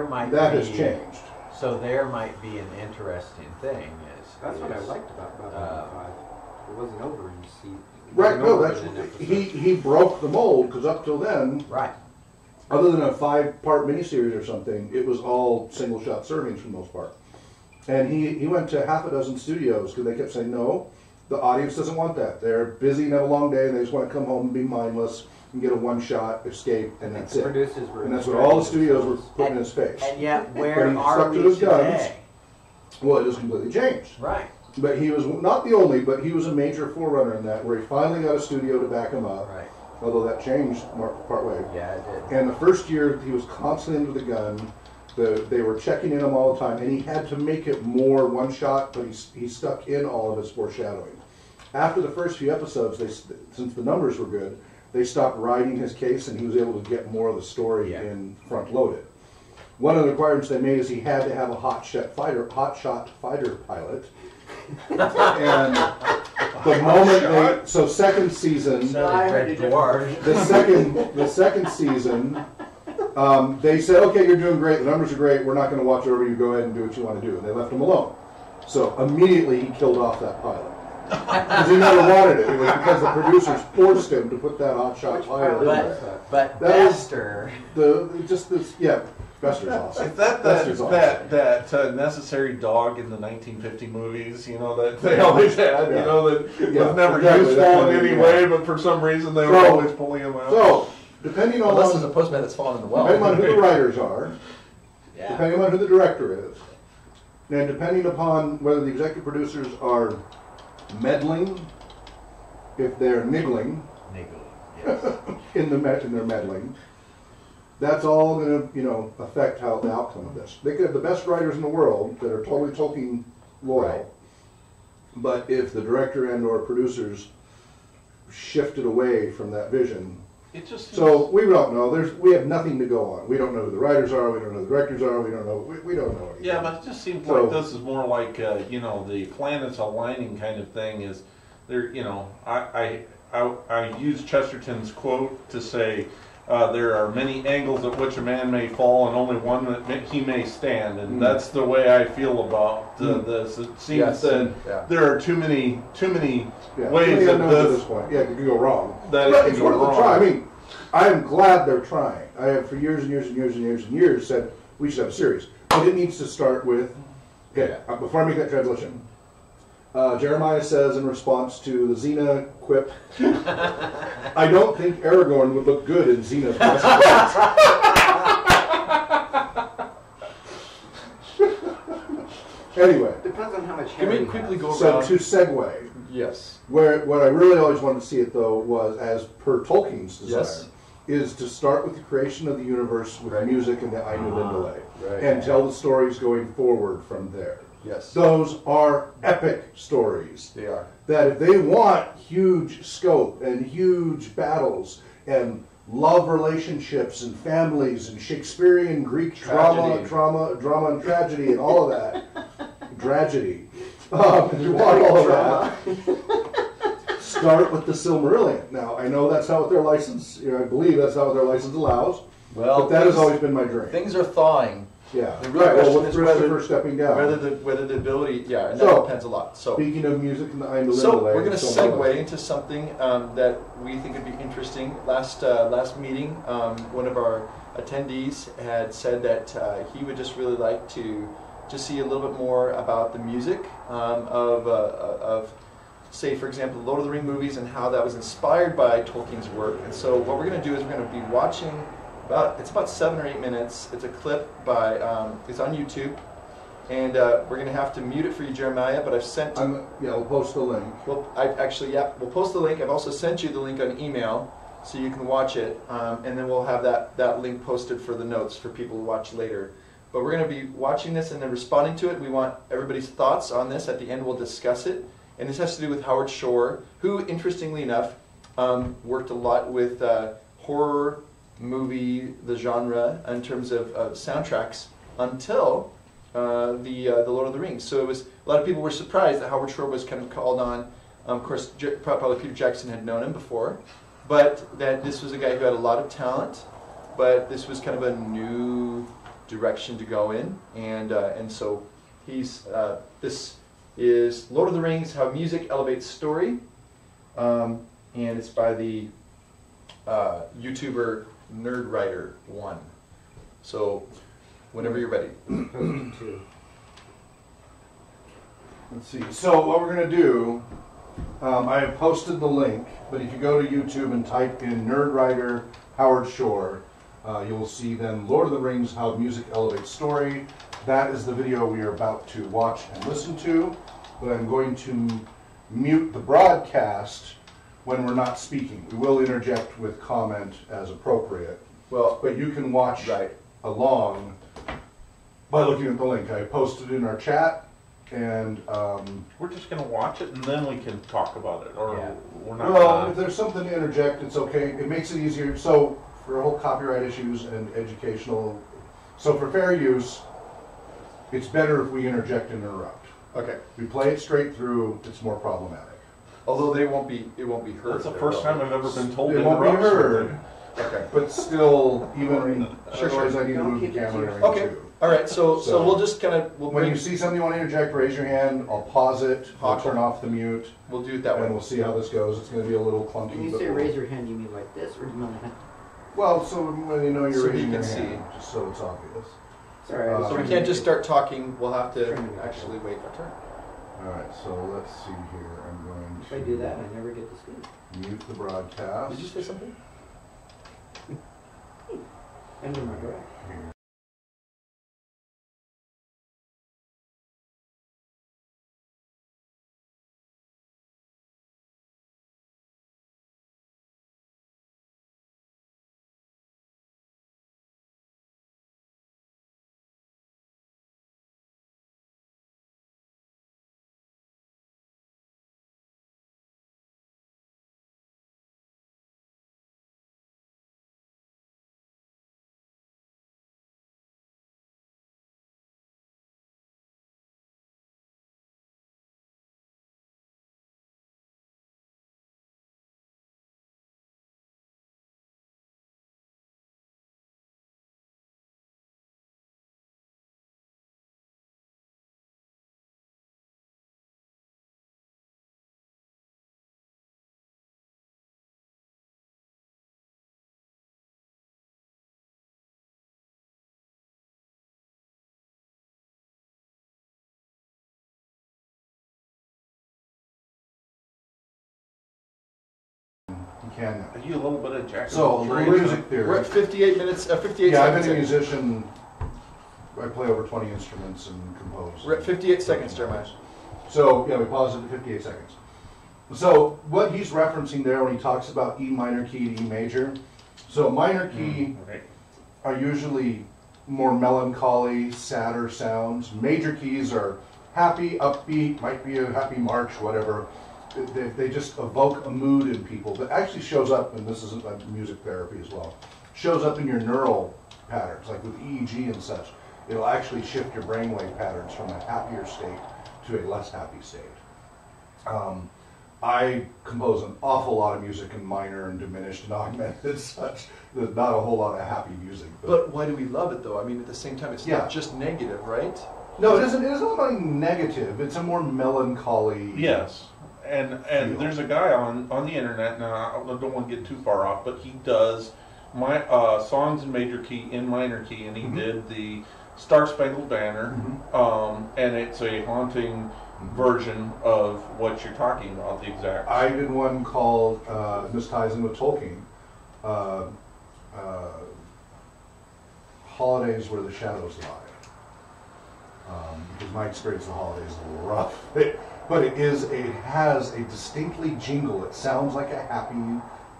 might That be, has changed. So there might be an interesting thing That's what I is, liked about Babylon 5. It wasn't over in season. Right, no, that's he broke the mold, because up till then, right. other than a 5-part miniseries or something, it was all single shot servings for the most part. And he went to half a dozen studios because they kept saying, no, the audience doesn't want that. They're busy and have a long day and they just want to come home and be mindless and get a one-shot escape, and that's it. Producers were And that's what all the studios were putting in his face. And yet, But where he are stuck we to his guns. today? Well, it has completely changed. Right. But he was not the only, but he was a major forerunner in that, where he finally got a studio to back him up. Right. Although that changed part way. Yeah, it did. And the first year, he was constantly under the gun. They were checking in him all the time, and he had to make it more one shot, but he stuck in all of his foreshadowing. After the first few episodes, since the numbers were good, they stopped writing his case, and he was able to get more of the story in front loaded. One of the requirements they made is he had to have a hot shot fighter pilot. And the moment so second season, the second season, they said, okay, you're doing great, the numbers are great, we're not going to watch over you, go ahead and do what you want to do. And they left him alone. So immediately he killed off that pilot. Because he never wanted it. It was because the producers forced him to put that hotshot pilot in there. But That was Bester, Bester's awesome. Is that Bester's awesome. necessary dog in the 1950 movies, you know, that they always had, you know, that was never exactly, useful that's in what any it way, was. but for some reason they were always pulling him out. So, depending on Unless there's a postman that's fallen in the well. depending on who the writers are, yeah. depending on who the director is, and depending upon whether the executive producers are meddling, if they're niggling Yes. in their meddling, that's all going to, affect how the outcome of this. They could have the best writers in the world that are totally Tolkien loyal, Right. but if the director and/or producers shifted away from that vision, It just so we don't know. We have nothing to go on. We don't know who the writers are. We don't know who the directors are. We don't know. We don't know anything. yeah, but it just seems So- like this is more like the planets aligning kind of thing. Is there? I use Chesterton's quote to say there are many angles at which a man may fall, and only one that he may stand. And that's the way I feel about this. It seems that there are too many ways at of this this. point. Yeah, it could go wrong. That But it it's can go worth a wrong. try. I mean, I am glad they're trying. I have for years and years and years and years and years said we should have a series, but it needs to start with. Okay, before I make that transition, Jeremiah says in response to the Xena quip, I don't think Aragorn would look good in Xena's breastplate. Anyway, Depends on how much Can hair we he quickly has. go so around? to segue, Yes. what I really always wanted to see it though was, as per Tolkien's desire, Yes. is to start with the creation of the universe with Right. music and the Ainu Lindale, Right. and tell the stories going forward from there. Yes. Those are epic stories. They are. That if they want huge scope and huge battles and love relationships and families and Shakespearean Greek drama and tragedy and all of that, tragedy. If you want all of that, start with the Silmarillion. Now I know that's not what their license. I believe that's not what their license allows. Well, but that has always been my dream. Things are thawing. Yeah. The real Right. Well, question with is Christopher stepping down. whether the ability, and So, that depends a lot. So Speaking of music and the Ainu So Lindale, we're going to and so on. segue into something that we think would be interesting. Last meeting, one of our attendees had said that he would just really like to just see a little bit more about the music of, say, for example, the Lord of the Rings movies and how that was inspired by Tolkien's work. And so what we're going to do is we're going to be watching it's about 7 or 8 minutes. It's a clip by it's on YouTube. And we're going to have to mute it for you, Jeremiah, but I've sent... we'll post the link. Well, we'll post the link. I've also sent you the link on email so you can watch it, and then we'll have that link posted for the notes for people to watch later. But we're going to be watching this and then responding to it. We want everybody's thoughts on this. At the end, we'll discuss it. And this has to do with Howard Shore, who, interestingly enough, worked a lot with horror movie, the genre, in terms of soundtracks until... the Lord of the Rings. So it was a lot of people were surprised that Howard Shore was kind of called on. Of course, probably Peter Jackson had known him before, but that this was a guy who had a lot of talent, but this was kind of a new direction to go in, and so he's this is Lord of the Rings: How Music Elevates Story, and it's by the YouTuber NerdWriter1. So whenever you're ready. Let's see. So what we're going to do, I have posted the link, but if you go to YouTube and type in NerdWriter Howard Shore, you will see then Lord of the Rings: How Music Elevates Story. That is the video we are about to watch and listen to, but I'm going to mute the broadcast when we're not speaking. We will interject with comment as appropriate. Well, But you can watch along by looking at the link. I posted it in our chat, and We're just going to watch it and then we can talk about it, or Yeah. we're not. well, if there's something to interject, it's okay. It makes it easier. So for whole copyright issues and educational, so for fair use, it's better if we interject and interrupt. okay. We play it straight through, it's more problematic. Although it won't be heard. That's the first time I've ever been told It to won't be interrupt heard, something. Okay. but still, even Sure, otherwise I need to Don't move the keep it to camera and yourself. everything Okay. too. All right. So So- we'll just kind of we'll When bring you see something you want to interject, raise your hand. I'll pause it. I'll Hawk. turn off the mute, we'll do it that and way. we'll see how this goes. It's going to be a little clunky. When you but say we'll- raise your hand, you mean like this, or do you mean like? Well, so when you know you're So he raising your can hand, just so it's obvious. Sorry, I was So So we trying can't to just start talking. We'll have to Turn it off. actually wait our turn. All right, so let's see here. I'm going If to I do that, I never get to speak. mute the broadcast. Did you say something? And am I correct? Here. You can now. Are you a little bit of Jack of So, all trades? music We're theory. at 58 minutes. 58 Yeah, I've seconds. been a in. musician. I play over 20 instruments and compose. We're at 58 seconds, Jeremiah. So, yeah, we paused it at 58 seconds. So, what he's referencing there when he talks about E minor key to E major, so minor key Right. are usually more melancholy, sadder sounds. Major keys are happy, upbeat, might be a happy march, whatever. They just evoke a mood in people that actually shows up, and this isn't like music therapy as well, shows up in your neural patterns, like with EEG and such. It'll actually shift your brainwave patterns from a happier state to a less happy state. I compose an awful lot of music in minor and diminished and augmented and such. There's not a whole lot of happy music. But why do we love it though? I mean, at the same time, it's Yeah. not just negative, right? no, it isn't. It isn't about negative. It's a more melancholy. Yes, and Feel. there's a guy on the internet. Now I don't want to get too far off, but he does my songs in major key in minor key, and he Mhm. did the Star Spangled Banner, and it's a haunting version of what you're talking about. The exact. I did one called this ties in with Tolkien. Holidays Where the Shadows Lie. Because my experience of the holidays is a little rough. But it has a distinctly jingle. It sounds like a happy,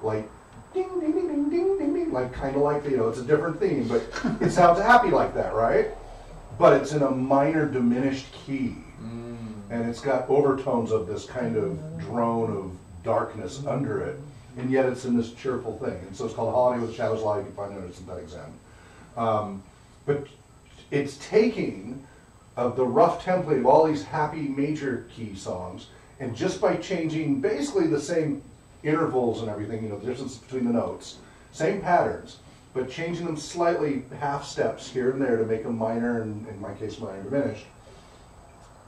like ding ding ding ding ding ding ding, like kind of like, it's a different theme, but it sounds happy like that, right? But it's in a minor diminished key, and it's got overtones of this kind of drone of darkness under it, and yet it's in this cheerful thing. And so it's called Holiday with Shadows Lie. You can find it in Synthetic Zen. But it's taking of the rough template of all these happy major key songs, and just by changing basically the same intervals and everything, you know, the distance between the notes, same patterns, but changing them slightly, half steps here and there to make them minor, and in my case, minor diminished,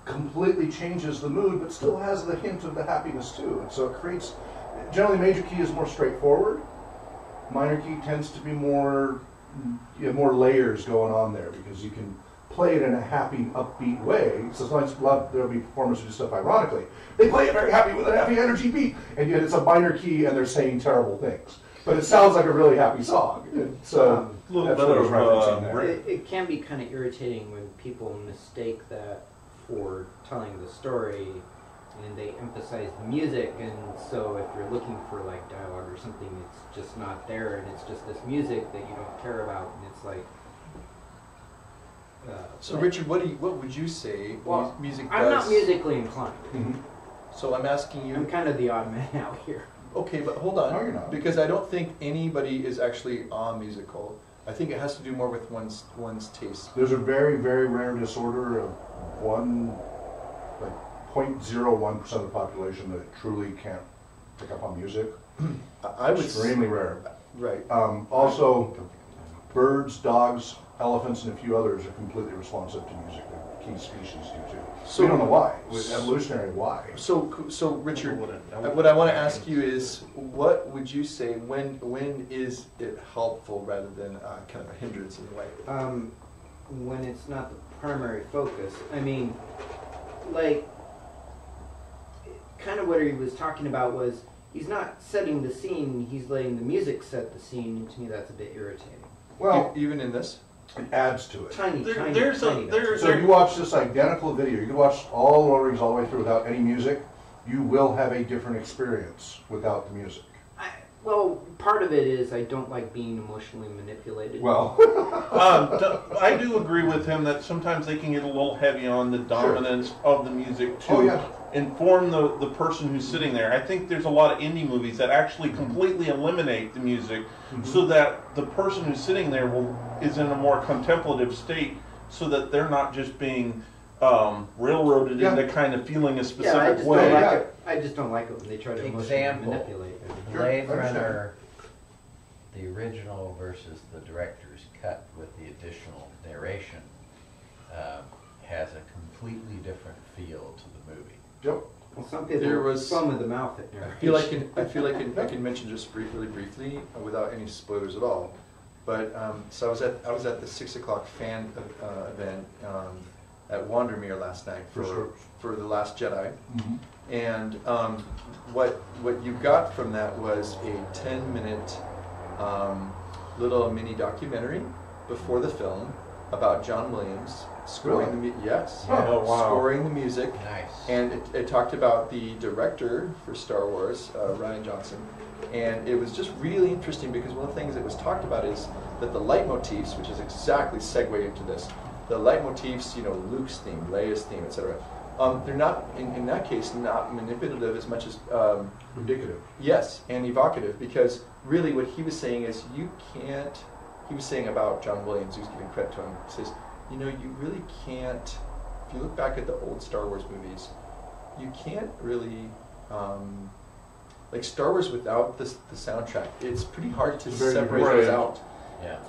completely changes the mood, but still has the hint of the happiness too. And so it creates, generally major key is more straightforward. Minor key tends to be more, you have more layers going on there because you can play it in a happy, upbeat way. So sometimes there'll be performers who do stuff ironically. They play it very happy with a happy energy beat, and yet it's a minor key and they're saying terrible things. But it sounds like a really happy song. So a little that's bit what I was of referencing there. It can be kind of irritating when people mistake that for telling the story, and they emphasize the music, and so if you're looking for like dialogue or something, it's just not there, and it's just this music that you don't care about, and it's like. So Richard, what would you say music does? I'm not musically inclined. Mhm. So I'm asking you. I'm kind of the odd man out here. Okay, but hold on. No, you're not. Because I don't think anybody is actually musical. I think it has to do more with one's taste. There's a very, very rare disorder of like 0.01% of the population that truly can't pick up on music. I would Extremely rare. Right. Also, birds, dogs, elephants, and a few others are completely responsive to music. The key species do too. So we don't know why. With evolutionary, why? So Richard, what I want to ask you is, what would you say when is it helpful rather than kind of a hindrance in a way? When it's not the primary focus. I mean, like, kind of what he was talking about was he's not setting the scene, he's letting the music set the scene, and to me that's a bit irritating. Well, Even in this? it adds to it. Tiny. So if you watch this identical video, you can watch all the Lord of the Rings all the way through without any music, you will have a different experience without the music. Well, part of it is I don't like being emotionally manipulated. Well, I do agree with him that sometimes they can get a little heavy on the dominance of the music to Oh, yeah. inform the person who's sitting there. I think there's a lot of indie movies that actually completely eliminate the music so that the person who's sitting there is in a more contemplative state so that they're not just being railroaded into kind of feeling a specific way. I just don't like it when they try to emotionally Example. manipulate it. Blade I understand. Runner, the original versus the director's cut with the additional narration, has a completely different feel to the movie. yep. Well, some people There was- foam with the mouth at I feel like I can mention just really briefly without any spoilers at all. But so I was at the 6 o'clock fan event at Wandermere last night for The Last Jedi. Mm-hmm. And what you got from that was a 10-minute little mini documentary before the film about John Williams scoring scoring the music. Nice. And it talked about the director for Star Wars, Rian Johnson. And it was just really interesting because one of the things that was talked about is that the leitmotifs, which is exactly segue into this, the leitmotifs, Luke's theme, Leia's theme, etc. They're not, in that case, not manipulative as much as Indicative. yes, and evocative, because really what he was saying is he was saying about John Williams, who's giving credit to him, says, you really can't, if you look back at the old Star Wars movies, you can't really, like Star Wars without the soundtrack, it's pretty hard to Very separate different. those out. Yeah.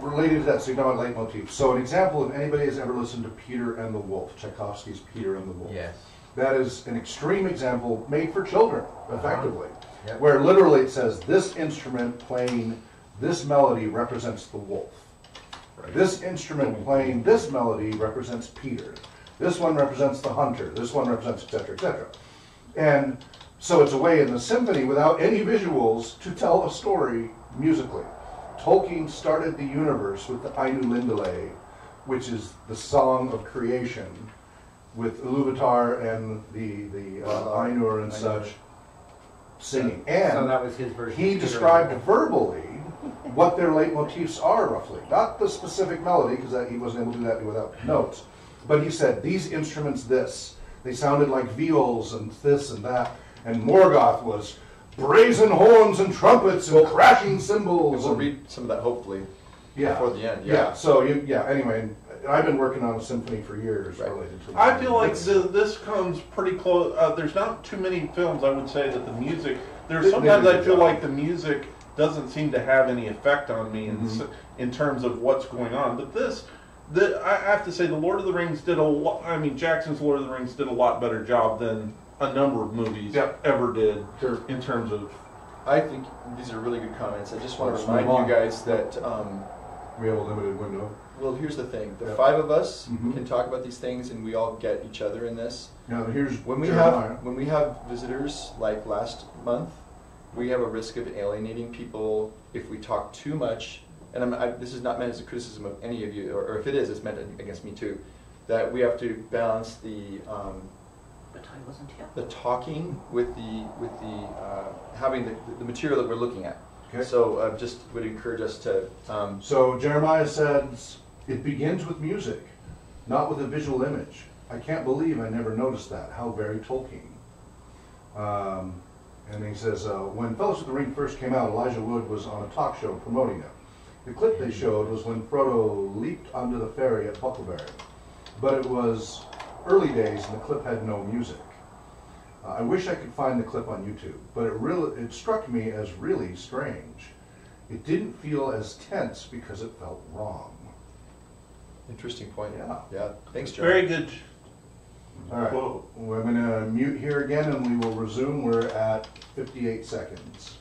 Related to that, so you know about leitmotif. So an example, if anybody has ever listened to Peter and the Wolf, Tchaikovsky's Peter and the Wolf. Yes. That is an extreme example made for children, effectively. Yep. Where literally it says, this instrument playing this melody represents the wolf. Right. This instrument playing this melody represents Peter. This one represents the hunter. This one represents etc., etc. And so it's a way in the symphony, without any visuals, to tell a story musically. Tolkien started the universe with the Ainu Lindale, which is the song of creation, with Iluvatar and the Ainur and such singing. So And that was his version. he of Peter described and the verbally what their leitmotifs are roughly. Not the specific melody, because he wasn't able to do that without notes. But he said, these instruments this. They sounded like viols and this and that. And Morgoth was brazen horns and trumpets and crashing cymbals. We'll and- read some of that hopefully yeah. before the end. Yeah. So anyway, I've been working on a symphony for years Right. related to. I feel like this comes pretty close. There's not too many films I would say that the music. They Sometimes do a I good feel job. like the music doesn't seem to have any effect on me in terms of what's going on. But I have to say, the Lord of the Rings did a lot. I mean, Jackson's Lord of the Rings did a lot better job than a number of movies Yep. ever did Sure. in terms of. I think these are really good comments. I just want to Let's remind move on. you guys that, We have a limited window. well, here's the thing. The Yeah. 5 of us Mhm. can talk about these things, and we all get each other in this. Now here's When we Jeremiah. have visitors like last month, we have a risk of alienating people if we talk too much. And this is not meant as a criticism of any of you, or if it is, it's meant against me too. That we have to balance But I wasn't here. the talking with the having the material that we're looking at. Okay. So just would encourage us to. So Jeremiah says, it begins with music, not with a visual image. I can't believe I never noticed that. How very Tolkien. And he says, when Fellowship of the Ring first came out, Elijah Wood was on a talk show promoting it. The clip they showed was when Frodo leaped onto the ferry at Bucklebury. But it was early days and the clip had no music. I wish I could find the clip on YouTube, but it struck me as really strange. It didn't feel as tense because it felt wrong. Interesting point. Yeah. Yeah. Thanks, John. Very good. All right, Whoa. we're going to mute here again and we will resume. We're at 58 seconds.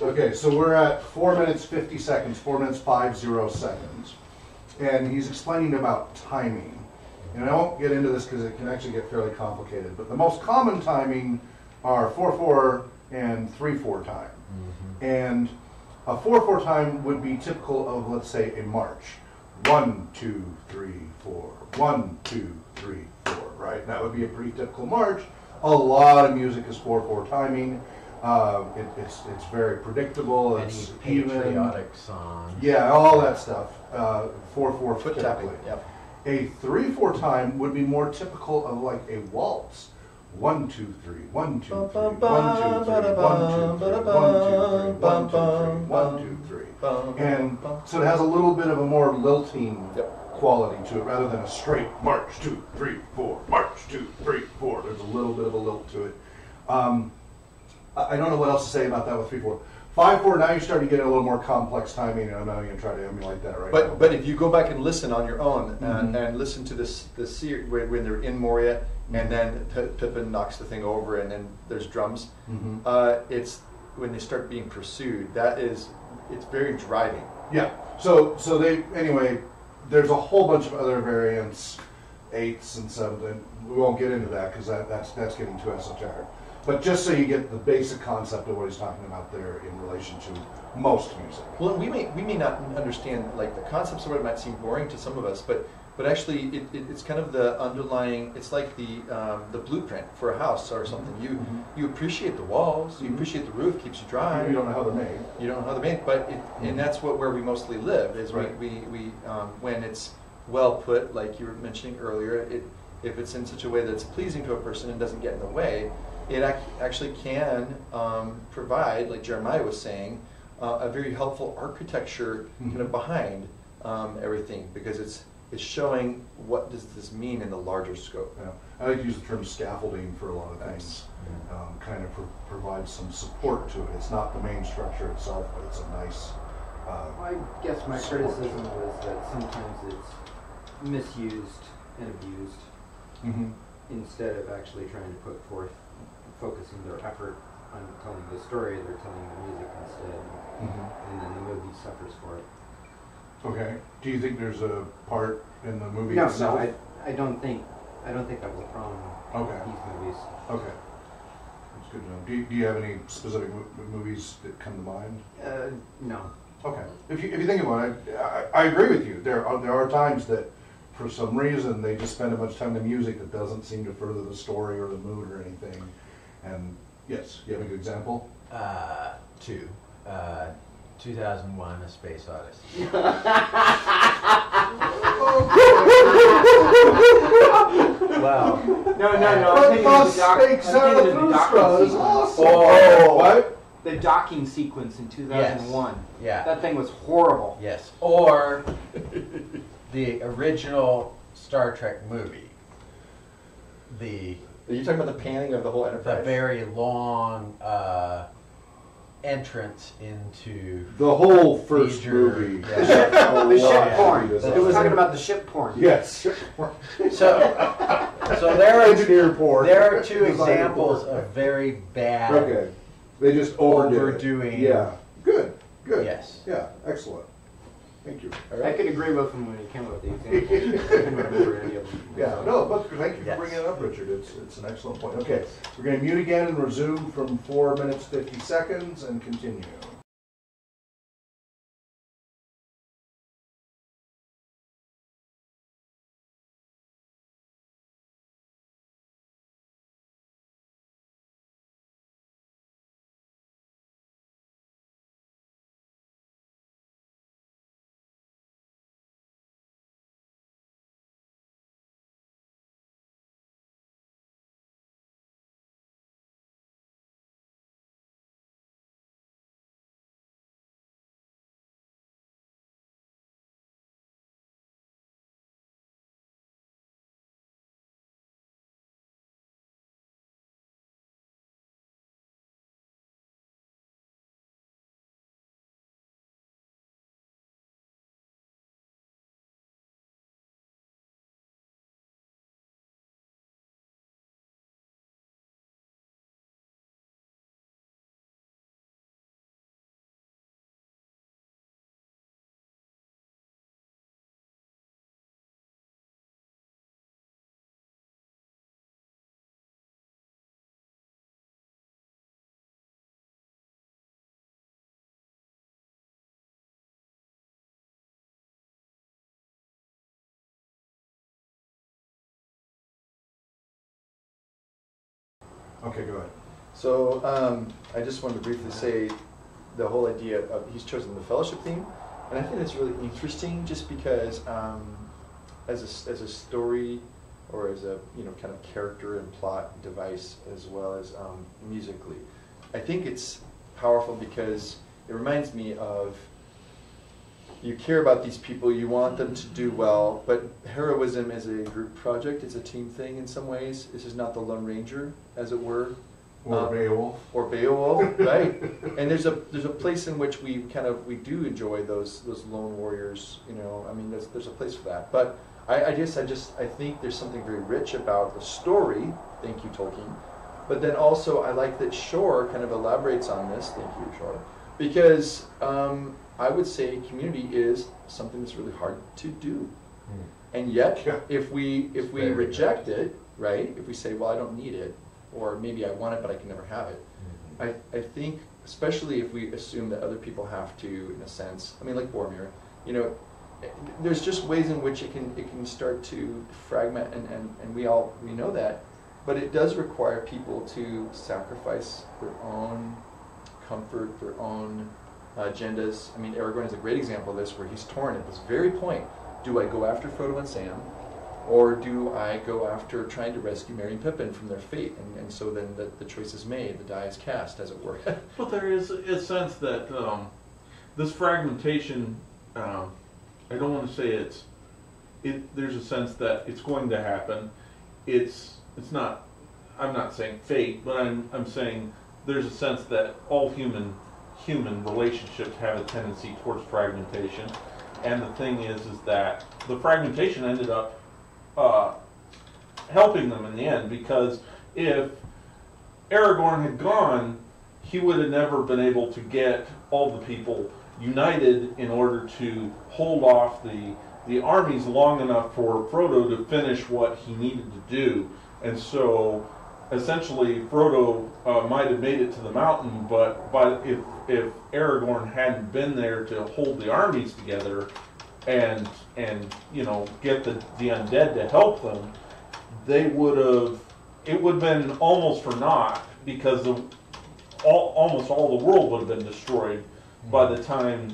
Okay, so we're at 4 minutes 50 seconds, 4 minutes 50 seconds. And he's explaining about timing. And I won't get into this because it can actually get fairly complicated. But the most common timing are 4/4 and 3/4 time. And a 4/4 time would be typical of, let's say, a march. 1, 2, 3, 4. 1, 2, 3, 4. Right? That would be a pretty typical march. A lot of music is 4/4 timing. It's very predictable. Any It's patriotic even. songs. Yeah, all that stuff. 4/4 Foot typically. tapping. Yep. A 3/4 time would be more typical of like a waltz. 1, 2, 3, 1, 2, 3, 1, 2, 3, 1, 2, 3, 1, 2, 3, 1, 2, 3. And so it has a little bit of a more lilting quality to it rather than a straight march 2, 3, 4, march 2, 3, 4. There's a little bit of a lilt to it. I don't know what else to say about that with 3/4. 5/4, now you're starting to get a little more complex timing, and I'm not going to try to emulate that right now. But if you go back and listen on your own and listen to this series when they're in Moria and then Pippin knocks the thing over and then there's drums, it's when they start being pursued. It's very driving. Yeah. So there's a whole bunch of other variants, 8s and 7s, and we won't get into that because that's getting too esoteric. But just so you get the basic concept of what he's talking about there in relation to most music. Well, we may not understand like the concepts of it might seem boring to some of us, but actually it's kind of the underlying. It's like the blueprint for a house or something. You appreciate the walls, you appreciate the roof, keeps you dry. You don't know how they're made. You don't know how they're made, but and that's where we mostly live. Is Right. we when it's well put, like you were mentioning earlier, if it's in such a way that's pleasing to a person and doesn't get in the way. It actually can provide, like Jeremiah was saying, a very helpful architecture kind of behind everything because it's showing what does this mean in the larger scope. Yeah. I like to use the term scaffolding for a lot of things. Kind of provides some support to it. It's not the main structure itself, but it's a nice. I guess my criticism was that sometimes it's misused and abused instead of actually trying to put forth. Focusing their effort on telling the story, they're telling the music instead, and then the movie suffers for it. Okay. Do you think there's a part in the movie No, itself? I don't think that was a problem with these movies. Okay. That's good to know. Do you have any specific movies that come to mind? No. Okay. If you think about it, I agree with you. There are times that, for some reason, they just spend a bunch of time in the music that doesn't seem to further the story or the mood or anything. And yes, you have a good example? 2001: A Space Odyssey. Wow. No. I'm thinking of the docking sequence. Oh, what? The docking sequence in 2001. Yeah. That thing was horrible. Yes. Or the original Star Trek movie. Are you talking about the panning of the whole Enterprise? The very long entrance into The whole first Major- movie. yeah. The ship porn. It It was talking about the ship porn. Yes. So there are Engineer porn. there are two Designer examples porn. of very bad. Okay. They just overdid it. Overdoing. Yeah. Good. Yes. Yeah. Excellent. Thank you. I could agree with him when he came up with the examples. I couldn't remember any of them. Yeah, no, but thank you for Yes. bringing it up, Richard. It's an excellent point. Okay, we're going to mute again and resume from 4 minutes 50 seconds and continue. Okay, go ahead. So I just wanted to briefly say the whole idea of he's chosen the fellowship theme, and I think that's really interesting just because as a story or as a kind of character and plot device as well as musically, I think it's powerful because it reminds me of you care about these people, you want them to do well, but heroism is a group project, it's a team thing in some ways. This is not the Lone Ranger, as it were. Or Beowulf. Or Beowulf, right? And there's a place in which we do enjoy those lone warriors, I mean there's a place for that. But I think there's something very rich about the story, thank you Tolkien, but then also I like that Shore kind of elaborates on this, thank you Shore, because I would say community is something that's really hard to do. And yet, if we reject it, right, if we say, well, I don't need it, or maybe I want it but I can never have it, I think, especially if we assume that other people have to, in a sense, I mean, like Boromir, there's just ways in which it can start to fragment, and we know that, but it does require people to sacrifice their own comfort, their own agendas. I mean, Aragorn is a great example of this, where he's torn at this very point. Do I go after Frodo and Sam, or do I go after trying to rescue Merry and Pippin from their fate? And so then the choice is made, the die is cast, as it were. But there is a sense that this fragmentation, I don't want to say there's a sense that it's going to happen. It's not, I'm not saying fate, but I'm saying there's a sense that all human relationships have a tendency towards fragmentation, and the thing is that the fragmentation ended up helping them in the end, because if Aragorn had gone, he would have never been able to get all the people united in order to hold off the armies long enough for Frodo to finish what he needed to do. And so essentially Frodo might have made it to the mountain, but if Aragorn hadn't been there to hold the armies together and get the undead to help them, it would have been almost for naught, because almost all the world would have been destroyed by the time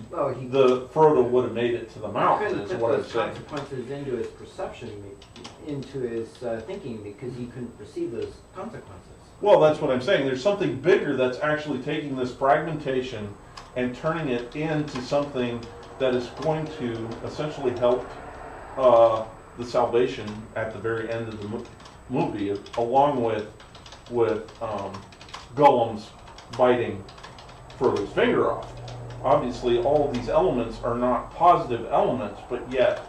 the Frodo would have made it to the mountain. Is what I'm saying. Consequences into his perception, into his thinking, because he couldn't perceive those consequences. Well, that's what I'm saying. There's something bigger that's actually taking this fragmentation and turning it into something that is going to essentially help the salvation at the very end of the movie, along with Gollum's biting Frodo's finger off. Obviously, all of these elements are not positive elements, but yet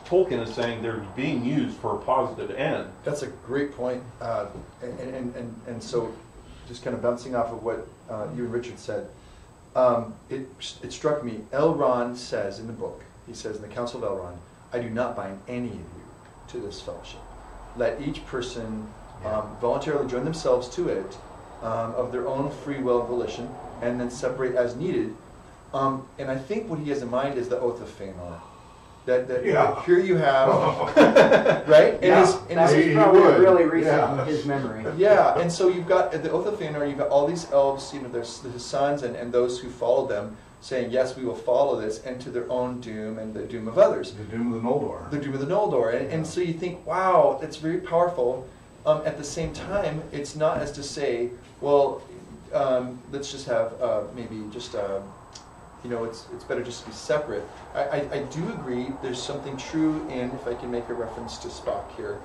Tolkien is saying they're being used for a positive end. That's a great point, and so just kind of bouncing off of what you and Richard said, it struck me. Elrond says in the book, he says in the Council of Elrond, I do not bind any of you to this fellowship. Let each person voluntarily join themselves to it of their own free will and volition, and then separate as needed. And I think what he has in mind is the Oath of Fëanor. That here you have, right? That is probably really recent in his memory. Yeah, and so you've got at the Oath of Fëanor, you've got all these elves, there's his sons and those who followed them, saying, yes, we will follow this, and to their own doom and the doom of others. The doom of the Noldor. The doom of the Noldor. And so you think, wow, that's very powerful. At the same time, it's not as to say, well, let's just have maybe just, it's better just to be separate. I do agree there's something true in, if I can make a reference to Spock here,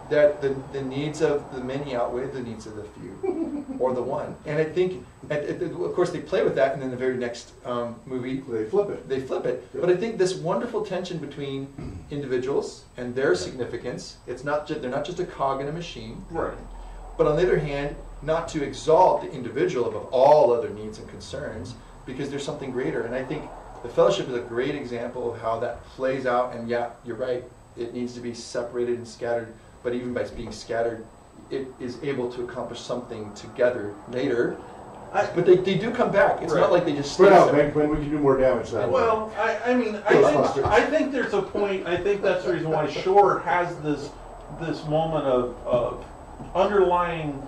that the needs of the many outweigh the needs of the few, or the one. And I think, of course, they play with that, and then the very next movie, They flip it. But I think this wonderful tension between individuals and their significance, they're not just a cog in a machine. Right. But on the other hand, not to exalt the individual above all other needs and concerns, because there's something greater. And I think the fellowship is a great example of how that plays out. And yeah, you're right, it needs to be separated and scattered, but even by being scattered, it is able to accomplish something together later. But they do come back. It's not like they just stay separate. When we can do more damage that way. Well, I think there's a point. I think that's the reason why Shore has this moment of underlying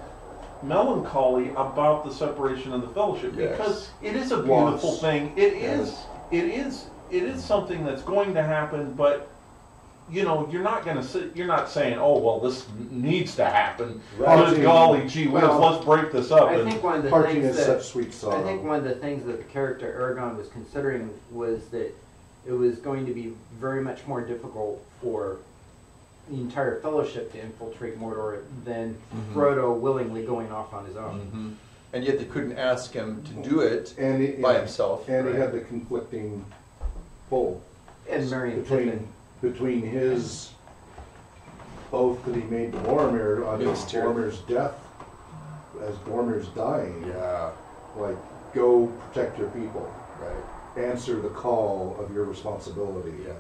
melancholy about the separation of the fellowship, Yes. because it is a beautiful Loss. thing. It is something that's going to happen, but you know, you're not saying, oh well, this needs to happen. Right. Good golly, gee whiz, Well, let's break this up. I And think one of the Parting things is that such sweet sorrow. I think one of the things that the character Aragon was considering was that it was going to be very much more difficult for the entire Fellowship to infiltrate Mordor than Frodo willingly going off on his own. Mm-hmm. And yet they couldn't ask him to do it and by himself. And right? he had the conflicting pull And Merry and Pippin. between his oath that he made to Boromir on Yes, Boromir's death, as Boromir's dying, Yeah, like, go protect your people, right. answer the call of your responsibility Yeah.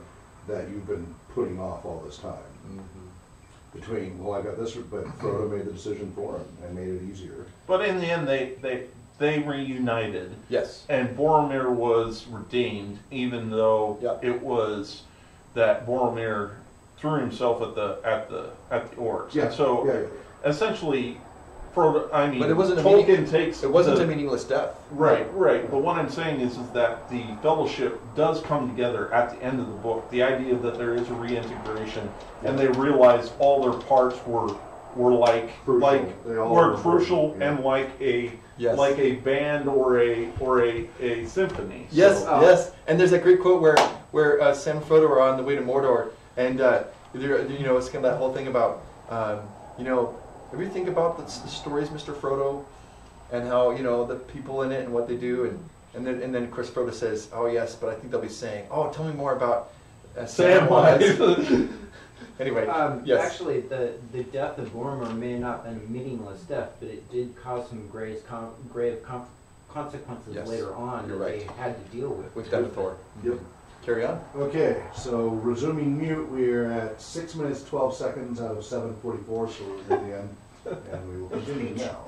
that you've been putting off all this time. Mm-hmm. Between, well, I got this, but Frodo made the decision for him and made it easier. but in the end, they reunited. Yes. And Boromir was redeemed, even though Yep. it was that Boromir threw himself at the orcs. Yeah, And so yeah. essentially, Frodo. I mean, But it wasn't Tolkien takes It wasn't the- a meaningless death. Right. But what I'm saying is that the Fellowship does come together at the end of the book. The idea that there is a reintegration, and they realize all their parts were like Crucial. They all were were crucial important, yeah. and Yes. like a band or a symphony. Yes, So, yes. And there's that great quote where Sam and Frodo are on the way to Mordor, and you know, it's kind of that whole thing about you know, ever think about the stories, Mr. Frodo, and how, you know, the people in it and what they do, and then of course Frodo says, oh yes, but I think they'll be saying, oh, tell me more about Samwise. Anyway, yes. Actually, the death of Boromir may have not been a meaningless death, but it did cause some grave consequences Yes, later on you're that right. they had to deal with. With Denethor. Yep. Carry on. Okay, so resuming mute, we're at 6 minutes 12 seconds out of 7:44, so we're at the end, and we will continue now.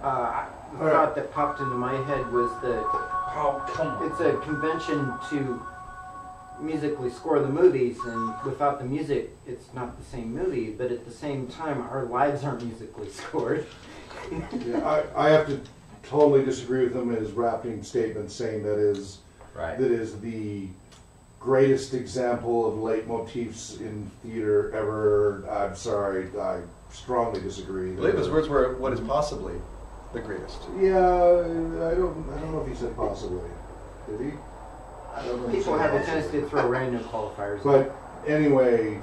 The thought that popped into my head was that Oh, come on. it's a convention to musically score the movies, and without the music, it's not the same movie. But at the same time, our lives aren't musically scored. Yeah, I have to totally disagree with him in his wrapping statement, saying that is the greatest example of leitmotifs in theater ever. I'm sorry, I strongly disagree. I believe his words were, what is possibly the greatest. Yeah, I don't know if he said possibly. Did he? I don't know if he People said have a possibly. tendency to throw random qualifiers. But anyway,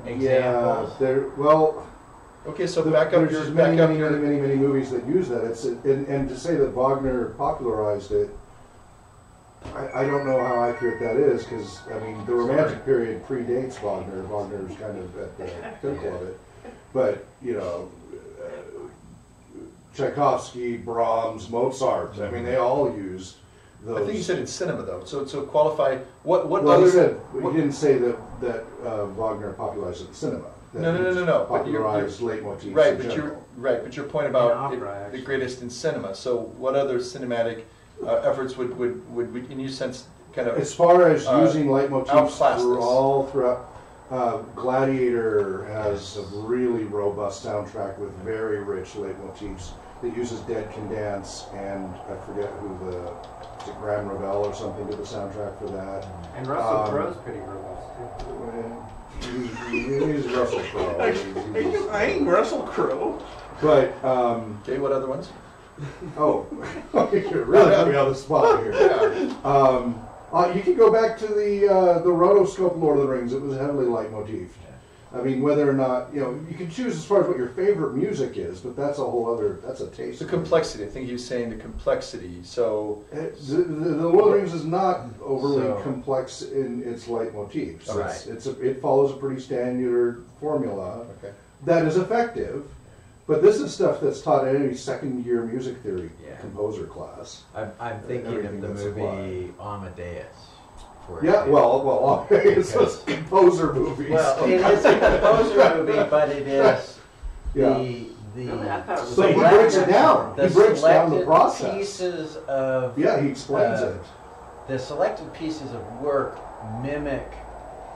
Examples. yeah, well. Okay, so back up There's your just back up many your movies that use that. It's and to say that Wagner popularized it, I don't know how accurate that is, because I mean the Romantic period predates Wagner. Wagner's kind of at the pinnacle of it, but you know, Tchaikovsky, Brahms, Mozart. I mean they all used those. I think you said in cinema though. So qualify what Well, other he said what- he didn't say that Wagner popularized it in cinema. That No. But you're popularized leitmotifs right, in but general. your point about opera, the actually. greatest in cinema. So what other cinematic efforts would in your sense kind of As far as uh, using leitmotifs outclass this. all throughout, Gladiator has a really robust soundtrack with very rich leitmotifs that uses Dead Can Dance, and I forget who is it Graham Revell or something did the soundtrack for that. And Russell Crowe's pretty robust too. He's Russell Crowe. I ain't Russell Crowe. But, Okay, what other ones? oh, you're really put me on the spot here. You can go back to the rotoscope Lord of the Rings. It was heavily leitmotif. I mean, whether or not, you can choose as far as what your favorite music is, but that's a whole other, that's a taste. The complexity. I think he was saying the complexity. So The Lord of the Rings is not overly So- complex in its leitmotifs. Right. It follows a pretty standard formula okay. that is effective, but this is stuff that's taught in any second-year music theory Yeah. composer class. I'm thinking of Everything the that's movie Amadeus. For Yeah, example. well, it's a composer movie. Well, so- it is a composer movie, but it is Yeah. I thought it was But he selected- breaks it down. The He breaks down the selected process. pieces of Yeah, he explains uh, it. the selected pieces of work mimic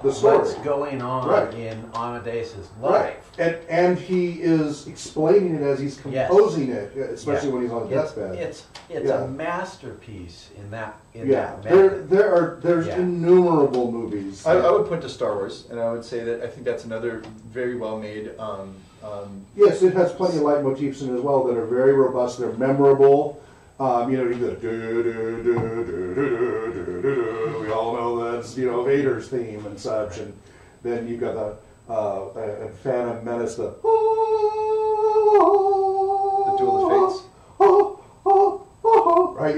The story. what's going on Right. in Amadeus's Right. life. And he is explaining it as he's Yes. composing it, especially Yeah. when he's on It's deathbed. it's Yeah. a masterpiece in that Yeah, that method. there's Yeah. innumerable movies. I would point to Star Wars, and I would say that I think that's another very well made. Yes, it has plenty of leitmotifs in it as well that are very robust. They're memorable. You do the we all know that's Vader's theme and such, and then you've got the Phantom Menace, the Duel of Fates. Right,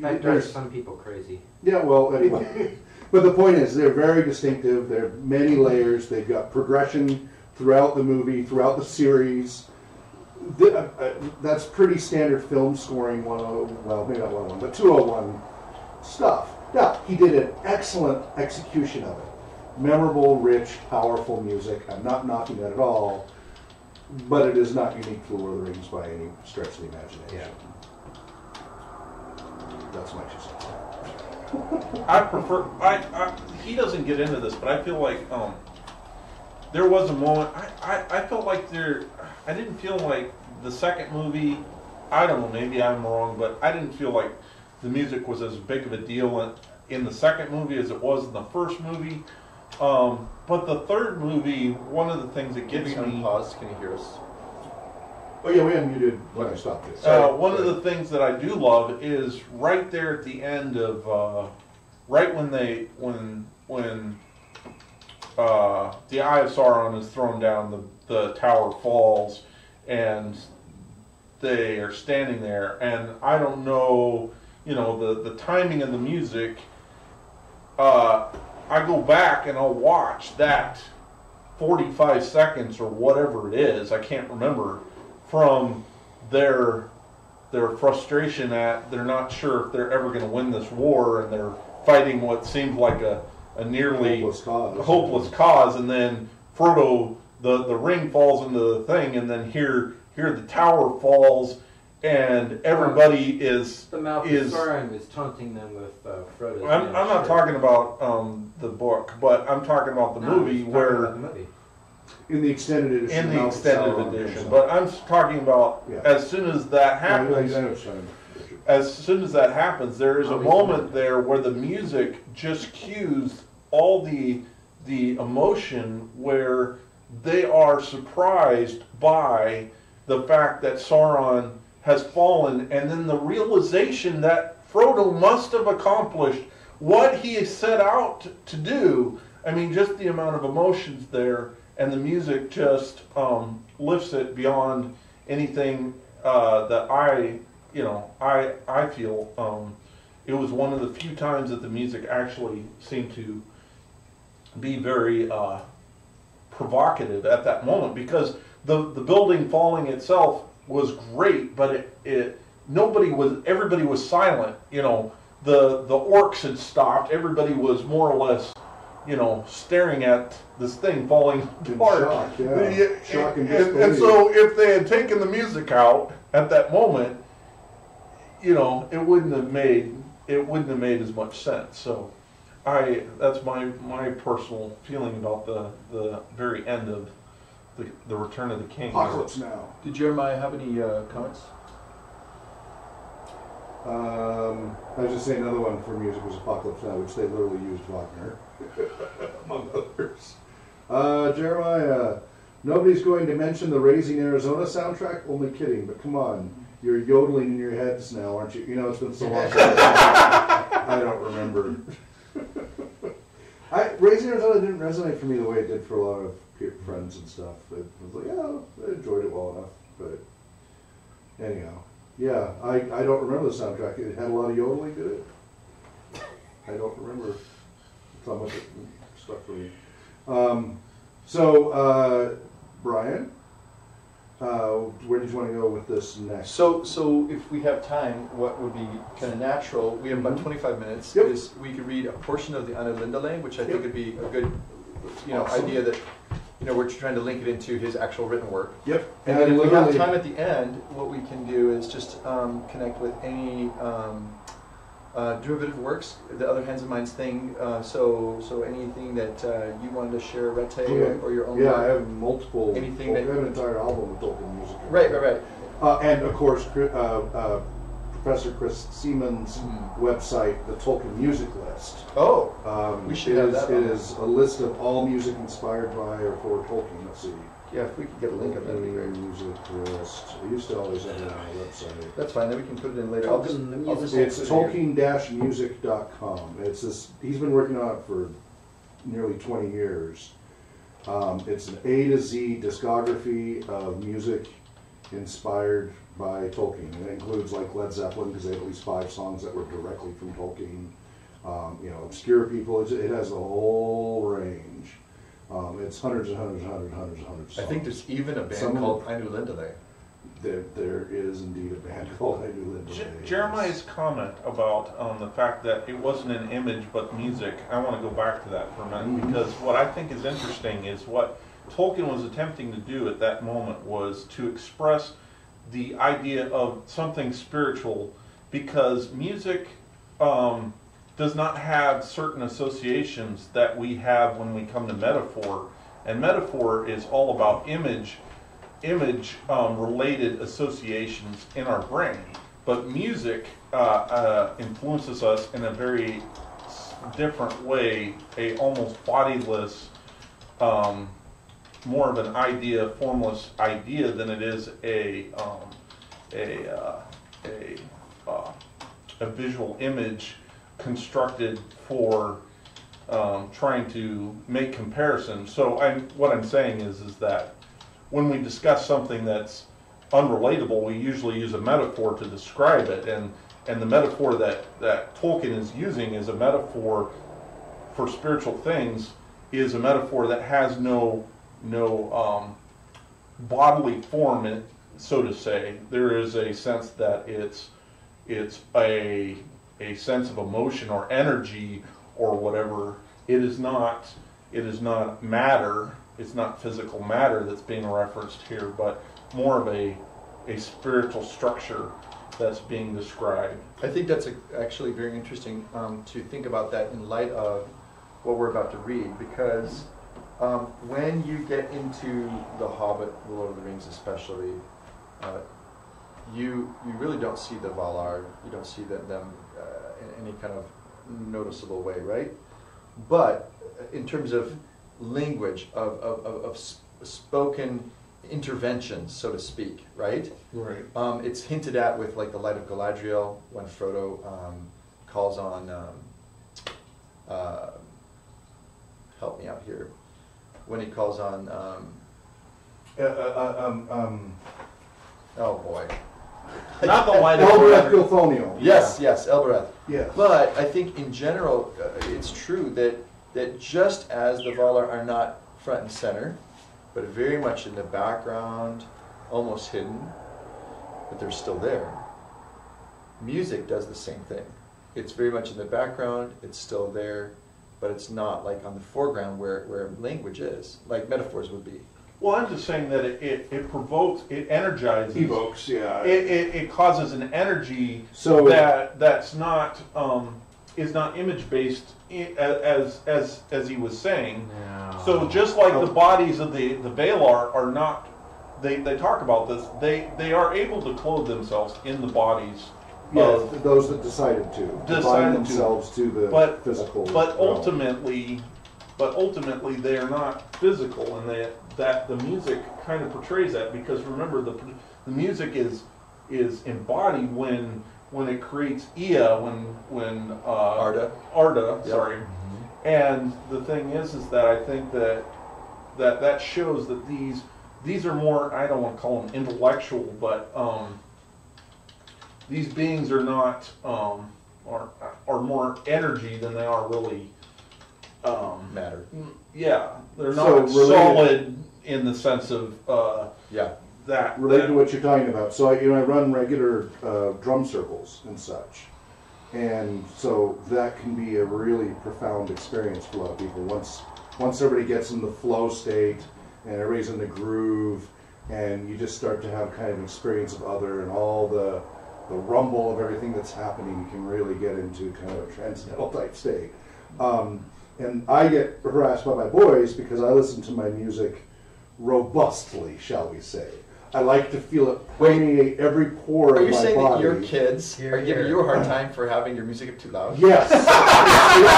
That drives there's some people crazy. yeah, well, anyway. But the point is, they're very distinctive. There are many layers. They've got progression throughout the movie, throughout the series. That's pretty standard film scoring 101, well, maybe not 101, but 201 stuff. Now, he did an excellent execution of it. Memorable, rich, powerful music. I'm not knocking that at all, but it is not unique to Lord of the Rings by any stretch of the imagination. Yeah. That's my 2 cents. I prefer. He doesn't get into this, but I feel like there was a moment. I felt like there. I didn't feel like the second movie. I don't know. Maybe I'm wrong, but I didn't feel like the music was as big of a deal in the second movie as it was in the first movie. But the third movie, one of the things that gets me. Pause. Can you hear us? Oh yeah, we unmuted when I stopped it. One of the things that I do love is right there at the end of right when the Eye of Sauron is thrown down, the tower falls, and they are standing there, and I don't know, the timing of the music. I go back and I'll watch that 45 seconds or whatever it is. I can't remember. From their frustration at they're not sure if they're ever going to win this war, and they're fighting what seems like a nearly hopeless cause, and then Frodo, the ring falls into the thing, and then here the tower falls, and everybody is The mouth of Sauron was taunting them with Frodo's. I'm not talking about the book, but I'm talking about the movie where. In the extended edition. In the extended edition, but I'm talking about as soon as that happens. As soon as that happens, there is a moment there where the music just cues all the emotion, where they are surprised by the fact that Sauron has fallen, and then the realization that Frodo must have accomplished what he set out to do. I mean, just the amount of emotions there. And the music just lifts it beyond anything that I feel. It was one of the few times that the music actually seemed to be very provocative at that moment, because the building falling itself was great, but everybody was silent. The orcs had stopped. Everybody was more or less staring at this thing falling apart. Shock, yeah. Shock and and so if they had taken the music out at that moment, it wouldn't have made as much sense. So That's my personal feeling about the very end of the Return of the King. Apocalypse Now. Did Jeremiah have any comments? I was just saying another one for music was Apocalypse Now, which they literally used Wagner, among others. Jeremiah, nobody's going to mention the Raising Arizona soundtrack? Only kidding, but come on. You're yodeling in your heads now, aren't you? You know, it's been so long since I don't remember. Raising Arizona didn't resonate for me the way it did for a lot of friends and stuff. It was like, yeah, I enjoyed it well enough, but anyhow. Yeah, I don't remember the soundtrack. It had a lot of yodeling, did it? I don't remember how much it stuck for me. Brian, where did you want to go with this next? So if we have time, what would be kind of natural, we have about 25 minutes, is we could read a portion of the Anna Lindale, which I think would be a good Awesome. idea that we're trying to link it into his actual written work. Yep. And then if we have time at the end, what we can do is just connect with any derivative works, the Other Hands of Minds thing. So anything that you wanted to share, Rete, or your own work. I have multiple. Anything I have an entire album of Tolkien music. Right. And of course, Professor Chris Siemens' website, the Tolkien Music List. Oh, we should have that. It is a list of all music inspired by or for Tolkien. Let's see. Yeah, if we could get a link of that, would be great. Music list. I used to always have it on the website. That's fine. Then we can put it in later. It's Tolkien-music.com. It's this. He's been working on it for nearly 20 years. It's an A to Z discography of music inspired by Tolkien. And it includes like Led Zeppelin, because they have at least 5 songs that were directly from Tolkien. Obscure people. It has a whole range. It's hundreds and hundreds and hundreds and hundreds and hundreds of songs. I think there's even a band called I Knew Lindale. There is indeed a band called I Knew Lindale. Jeremiah's comment about the fact that it wasn't an image but music, I want to go back to that for a minute, because what I think is interesting is what Tolkien was attempting to do at that moment was to express the idea of something spiritual, because music does not have certain associations that we have when we come to metaphor, and metaphor is all about image related associations in our brain, but music influences us in a very different way, a almost bodiless, more of an idea, formless idea than it is a visual image constructed for trying to make comparisons. So what I'm saying is that when we discuss something that's unrelatable, we usually use a metaphor to describe it, and the metaphor that Tolkien is using is a metaphor for spiritual things, is a metaphor that has no bodily form in it, so to say. There is a sense that it's a sense of emotion or energy or whatever. It is not matter. It's not physical matter that's being referenced here, but more of a spiritual structure that's being described. I think that's actually very interesting to think about that in light of what we're about to read, because when you get into The Hobbit, The Lord of the Rings especially, you really don't see the Valar, you don't see them in any kind of noticeable way, right? But in terms of language, of spoken interventions, so to speak, right? Right. It's hinted at with like the Light of Galadriel when Frodo calls on, help me out here, when he calls on, oh boy. Not the light of Elbereth Gilthoniel. Yes, Elbereth. Yes. But I think in general, it's true that just as the Valar are not front and center, but very much in the background, almost hidden, but they're still there. Music does the same thing. It's very much in the background, it's still there, but it's not like on the foreground where language is, like metaphors would be. Well, I'm just saying that it provokes, it energizes. Evokes, yeah. It causes an energy So that's not, is not image based as he was saying. No. So just like the bodies of the Valar are not, they talk about this. They are able to clothe themselves in the bodies. Yes, those that decided to bind themselves to the physical. But ultimately they are not physical, and that the music kind of portrays that, because remember the music is embodied when it creates Ea, when Arda. Yep. Sorry. Mm-hmm. And the thing is that I think that shows that these are more, I don't want to call them intellectual, but these beings are not are more energy than they are really matter. Yeah, they're not solid in the sense of that related to what you're talking about. So I run regular drum circles and such, and so that can be a really profound experience for a lot of people. Once everybody gets in the flow state and everybody's in the groove, and you just start to have kind of an experience of other and all the rumble of everything that's happening, you can really get into kind of a transcendental type state. And I get harassed by my boys because I listen to my music robustly, shall we say. I like to feel it permeate every pore of my body. Are you saying that your kids are giving you a hard time for having your music too loud? Yes. It's the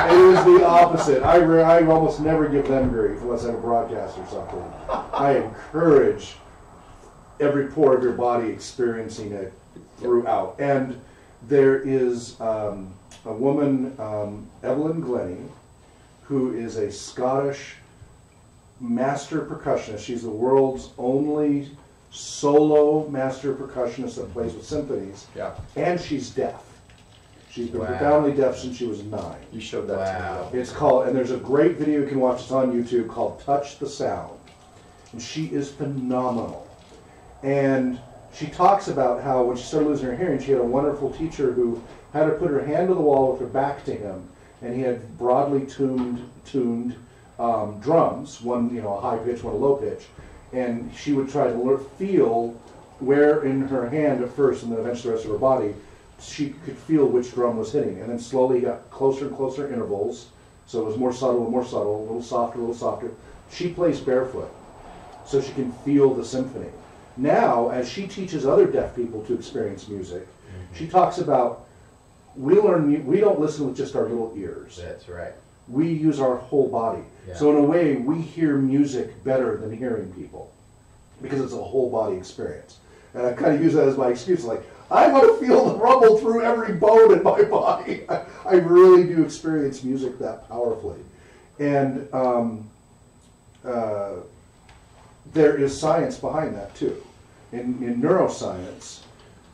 opposite. It is the opposite. I almost never give them grief unless I have a broadcast or something. I encourage every pore of your body experiencing it throughout. And there is a woman, Evelyn Glennie, who is a Scottish master percussionist. She's the world's only solo master percussionist that plays with symphonies. Yeah. And she's deaf. She's been profoundly deaf since she was 9. You showed that to me. It's called, and there's a great video you can watch, it's on YouTube, called Touch the Sound. And she is phenomenal. And she talks about how when she started losing her hearing, she had a wonderful teacher who had her put her hand to the wall with her back to him, and he had broadly tuned drums, one a high pitch, one a low pitch, and she would try to feel where in her hand at first, and then eventually the rest of her body, she could feel which drum was hitting, and then slowly got closer and closer intervals, so it was more subtle and more subtle, a little softer, a little softer. She plays barefoot, so she can feel the symphony. Now, as she teaches other deaf people to experience music, she talks about we don't listen with just our little ears. That's right. We use our whole body. Yeah. So in a way, we hear music better than hearing people because it's a whole body experience. And I kind of use that as my excuse, like, I want to feel the rumble through every bone in my body. I really do experience music that powerfully. And there is science behind that too. In neuroscience,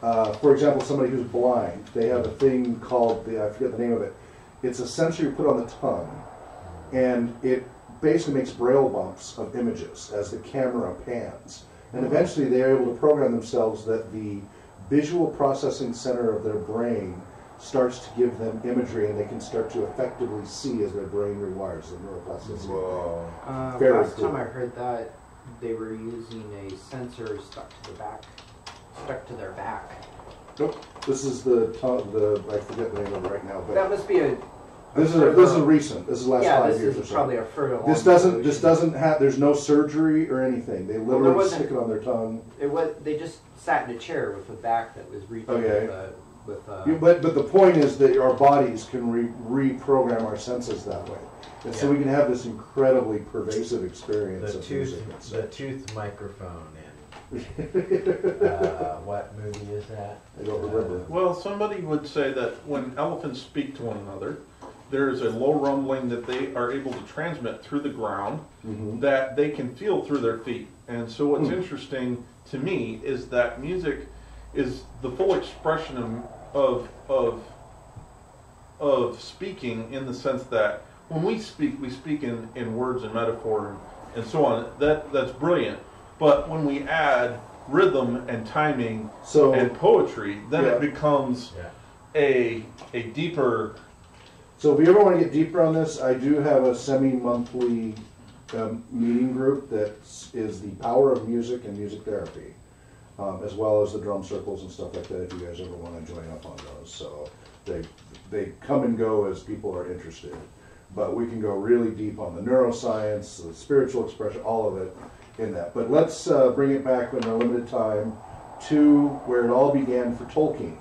for example, somebody who's blind, they have a thing called, I forget the name of it, it's a sensor you put on the tongue, and it basically makes braille bumps of images as the camera pans. And eventually they're able to program themselves that the visual processing center of their brain starts to give them imagery, and they can start to effectively see as their brain rewires the neuroplasticity. Whoa. Last time I heard that, they were using a sensor stuck to their back. Nope. This is the I forget the name of it right now, but That must be a. this is recent. This is the last 5 years or is so. probably a further. This doesn't have. There's no surgery or anything. They literally stick it on their tongue. They just sat in a chair with a back that was reaching with. But the point is that our bodies can reprogram our senses that way, and so we can have this incredibly pervasive experience of music. The tooth microphone in what movie is that? I don't remember. Well, somebody would say that when elephants speak to one another, there's a low rumbling that they are able to transmit through the ground that they can feel through their feet. And so what's interesting to me is that music is the full expression of speaking, in the sense that when we speak in words and metaphor and so on. That's brilliant. But when we add rhythm and timing and poetry, then it becomes a deeper. So if you ever want to get deeper on this, I do have a semi-monthly meeting group that is the power of music and music therapy. as well as the drum circles and stuff like that if you guys ever want to join up on those. So they come and go as people are interested. But we can go really deep on the neuroscience, the spiritual expression, all of it in that. But let's bring it back in our limited time to where it all began for Tolkien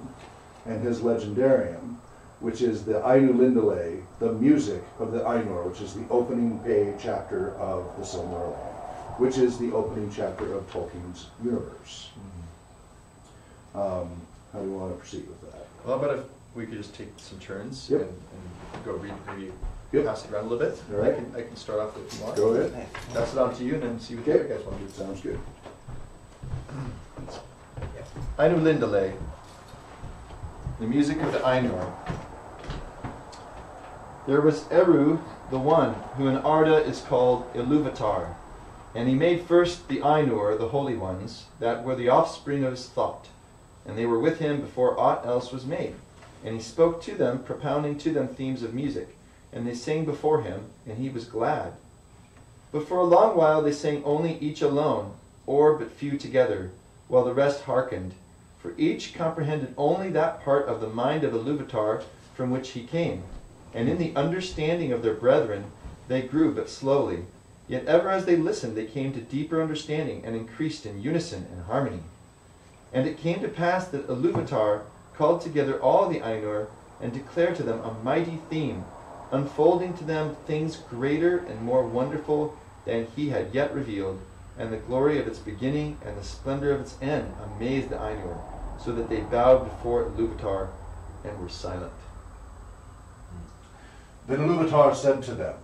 and his legendarium, which is the Ainu Lindale, the music of the Ainur, which is the opening page chapter of the Silmarillion, which is the opening chapter of Tolkien's universe. How do we want to proceed with that? Well, how about if we could just take some turns Yep. and go read, maybe Yep. pass it around a little bit. All right. I can start off if you want. Go ahead. Pass it on to you and then see what the Okay. other guys want to do. Sounds good. Ainu Lindale, the music of the Ainur. There was Eru, the one, who in Arda is called Iluvatar, and he made first the Ainur, the holy ones, that were the offspring of his thought, and they were with him before aught else was made. And he spoke to them, propounding to them themes of music, and they sang before him, and he was glad. But for a long while they sang only each alone, or but few together, while the rest hearkened, for each comprehended only that part of the mind of Iluvatar from which he came. And in the understanding of their brethren they grew but slowly. Yet ever as they listened they came to deeper understanding and increased in unison and harmony. And it came to pass that Iluvatar called together all the Ainur and declared to them a mighty theme, unfolding to them things greater and more wonderful than he had yet revealed, and the glory of its beginning and the splendor of its end amazed the Ainur, so that they bowed before Iluvatar and were silent. Then Iluvatar said to them,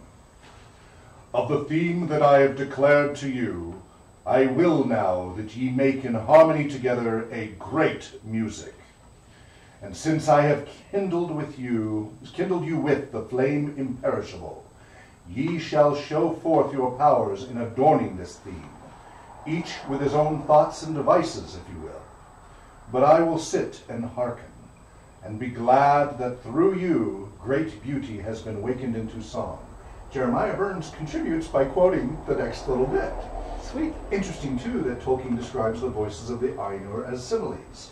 "Of the theme that I have declared to you, I will now that ye make in harmony together a great music. And since I have kindled you with the flame imperishable, ye shall show forth your powers in adorning this theme, each with his own thoughts and devices, if you will. But I will sit and hearken, and be glad that through you great beauty has been wakened into song." Jeremiah Burns contributes by quoting the next little bit. Sweet. Interesting, too, that Tolkien describes the voices of the Ainur as similes.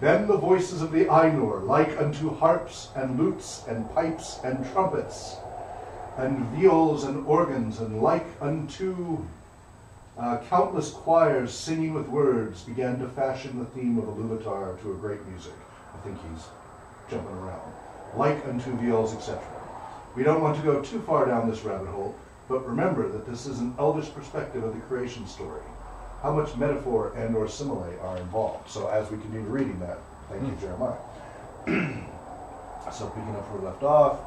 "Then the voices of the Ainur, like unto harps and lutes and pipes and trumpets, and viols and organs, and like unto countless choirs singing with words, began to fashion the theme of Iluvatar to a great music." I think he's jumping around. "Like unto viols, etc." We don't want to go too far down this rabbit hole, but remember that this is an elvish perspective of the creation story. How much metaphor and or simile are involved. So as we continue reading that, thank you, Jeremiah. So picking up where we left off,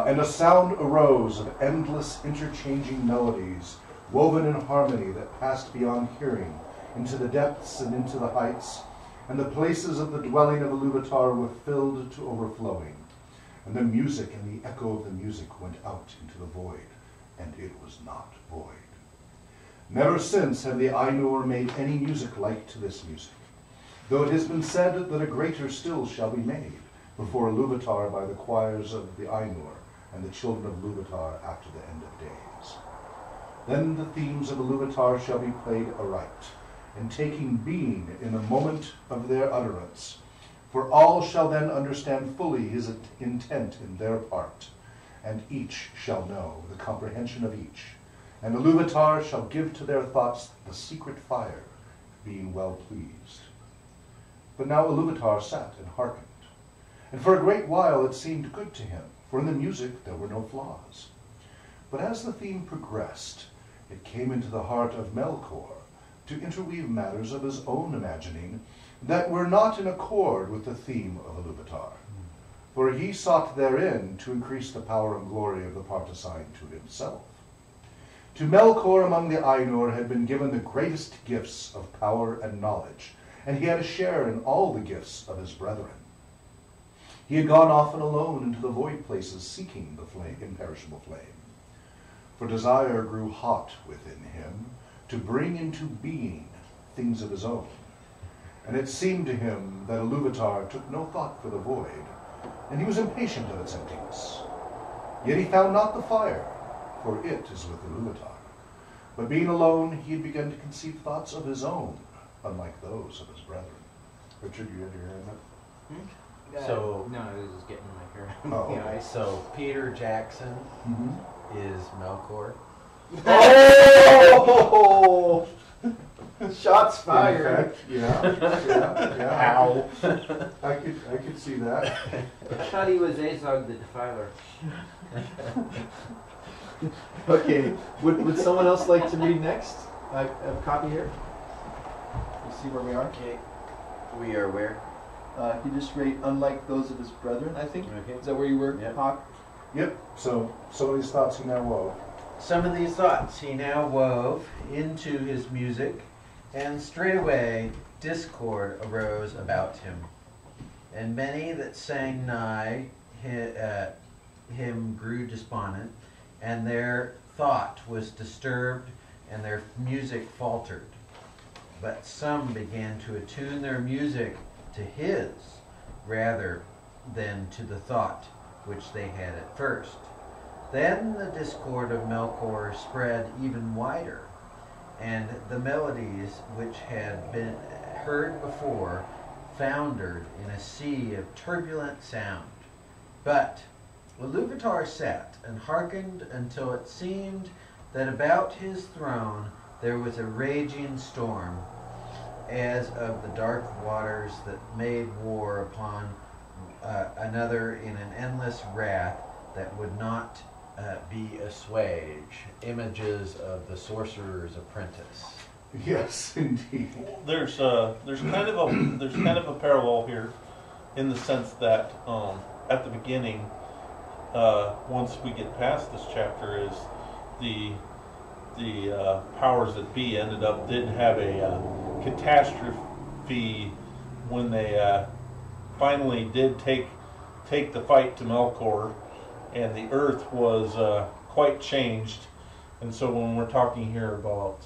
and a sound arose of endless interchanging melodies, woven in harmony that passed beyond hearing, into the depths and into the heights, and the places of the dwelling of Iluvatar were filled to overflowing. And the music and the echo of the music went out into the void, and it was not void. Never since have the Ainur made any music like to this music, though it has been said that a greater still shall be made before Iluvatar by the choirs of the Ainur and the children of Iluvatar after the end of days. Then the themes of Iluvatar shall be played aright, and taking being in the moment of their utterance, for all shall then understand fully his intent in their part, and each shall know the comprehension of each. And Iluvatar shall give to their thoughts the secret fire, being well pleased. But now Iluvatar sat and hearkened, and for a great while it seemed good to him, for in the music there were no flaws. But as the theme progressed, it came into the heart of Melkor to interweave matters of his own imagining that were not in accord with the theme of Iluvatar, for he sought therein to increase the power and glory of the part assigned to himself. To Melkor among the Ainur had been given the greatest gifts of power and knowledge, and he had a share in all the gifts of his brethren. He had gone often alone into the void places seeking the flame, imperishable flame, for desire grew hot within him to bring into being things of his own. And it seemed to him that Iluvatar took no thought for the void, and he was impatient of its emptiness. Yet he found not the fire, for it is with Iluvatar. But being alone, he had begun to conceive thoughts of his own, unlike those of his brethren. Richard, you had your hand up? So- no, I was just getting my hair. Oh, Yeah, okay. So Peter Jackson Mm-hmm. is Melkor. Oh! Shots fired. Yeah. Ow. I could see that. I thought he was Azog the Defiler. Okay, would someone else like to read next? I have a copy here. You see where we are? Okay. We are where? He just read unlike those of his brethren, I think. Okay. Is that where you were, Yep. Hawk? Yep. So some of these thoughts he now wove. Some of these thoughts he now wove into his music, and straightway discord arose about him. And many that sang nigh him grew despondent, and their thought was disturbed, and their music faltered. But some began to attune their music to his, rather than to the thought which they had at first. Then the discord of Melkor spread even wider, and the melodies which had been heard before foundered in a sea of turbulent sound. But Iluvatar sat and hearkened until it seemed that about his throne there was a raging storm, as of the dark waters that made war upon another in an endless wrath that would not be assuaged. Images of the Sorcerer's Apprentice. Yes, indeed. There's kind of a parallel here, in the sense that at the beginning, once we get past this chapter, is the powers that be did have a catastrophe when they finally did take the fight to Melkor, and the earth was quite changed. And so when we're talking here about,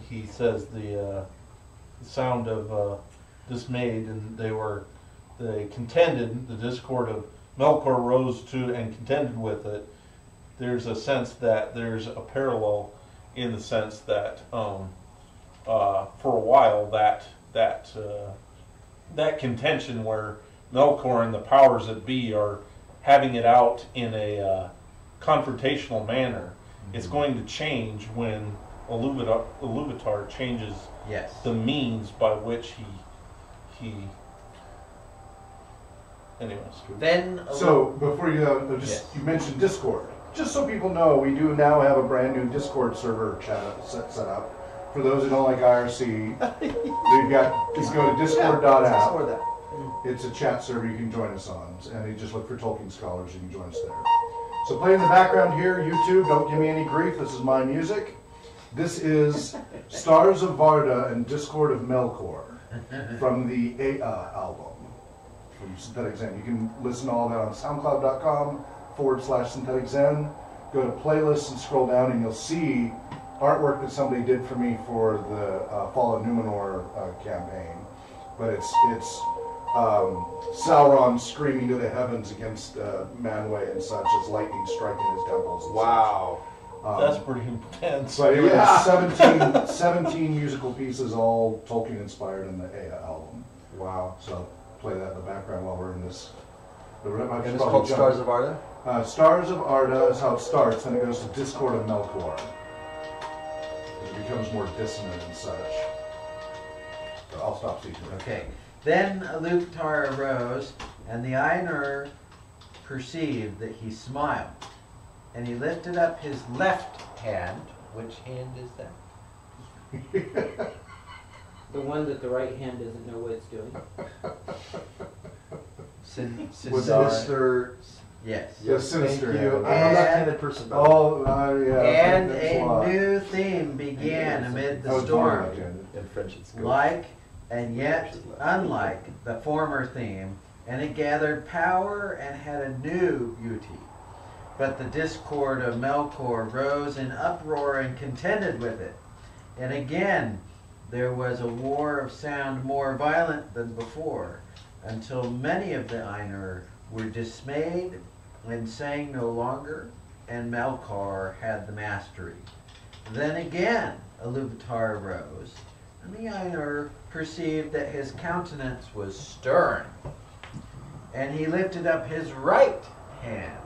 he says the sound of dismayed, and they contended, the discord of Melkor rose to and contended with it. There's a sense that there's a parallel in the sense that for a while that contention where Melkor and the powers that be are having it out in a confrontational manner, it's going to change when Iluvatar changes Yes. the means by which he anyways. Then So before you Yes. you mentioned Discord. Just so people know, we do now have a brand new Discord server set up. For those who don't like IRC, we've got, just go to discord.app. It's a chat server you can join us on, and you just look for Tolkien Scholars and you can join us there. So play in the background here, YouTube, don't give me any grief, this is my music. This is Stars of Varda and Discord of Melkor from the Ea album from Synthetic Zen. You can listen to all that on soundcloud.com/Synthetic Zen. Go to playlists and scroll down and you'll see artwork that somebody did for me for the Fall of Numenor campaign. But it's Sauron screaming to the heavens against Manwë and such as lightning striking his temples. And Wow. such. That's pretty intense. So anyway, Yeah. there's 17 musical pieces, all Tolkien inspired in the Ea album. Wow. So play that in the background while we're in this. And it's called Stars of Arda? Stars of Arda is how it starts, then it goes to Discord of Melkor. It becomes more dissonant and such. So I'll stop speaking. Okay. Then Iluvatar arose, and the Ainur perceived that he smiled, and he lifted up his left hand. Which hand is that? The one that the right hand doesn't know what it's doing. Was Sindar. Sinister. Yes. Yes, sinister. Thank you. I'm a And- left-handed person. by the way. Oh, yeah. And thanks a lot. new theme began amid I the was born storm. left-handed. In French, it's good. Like and yet unlike the former theme, and it gathered power and had a new beauty. But the discord of Melkor rose in uproar and contended with it. And again there was a war of sound more violent than before, until many of the Ainur were dismayed and sang no longer, and Melkor had the mastery. Then again Iluvatar arose, And the Einar perceived that his countenance was stern, and he lifted up his right hand,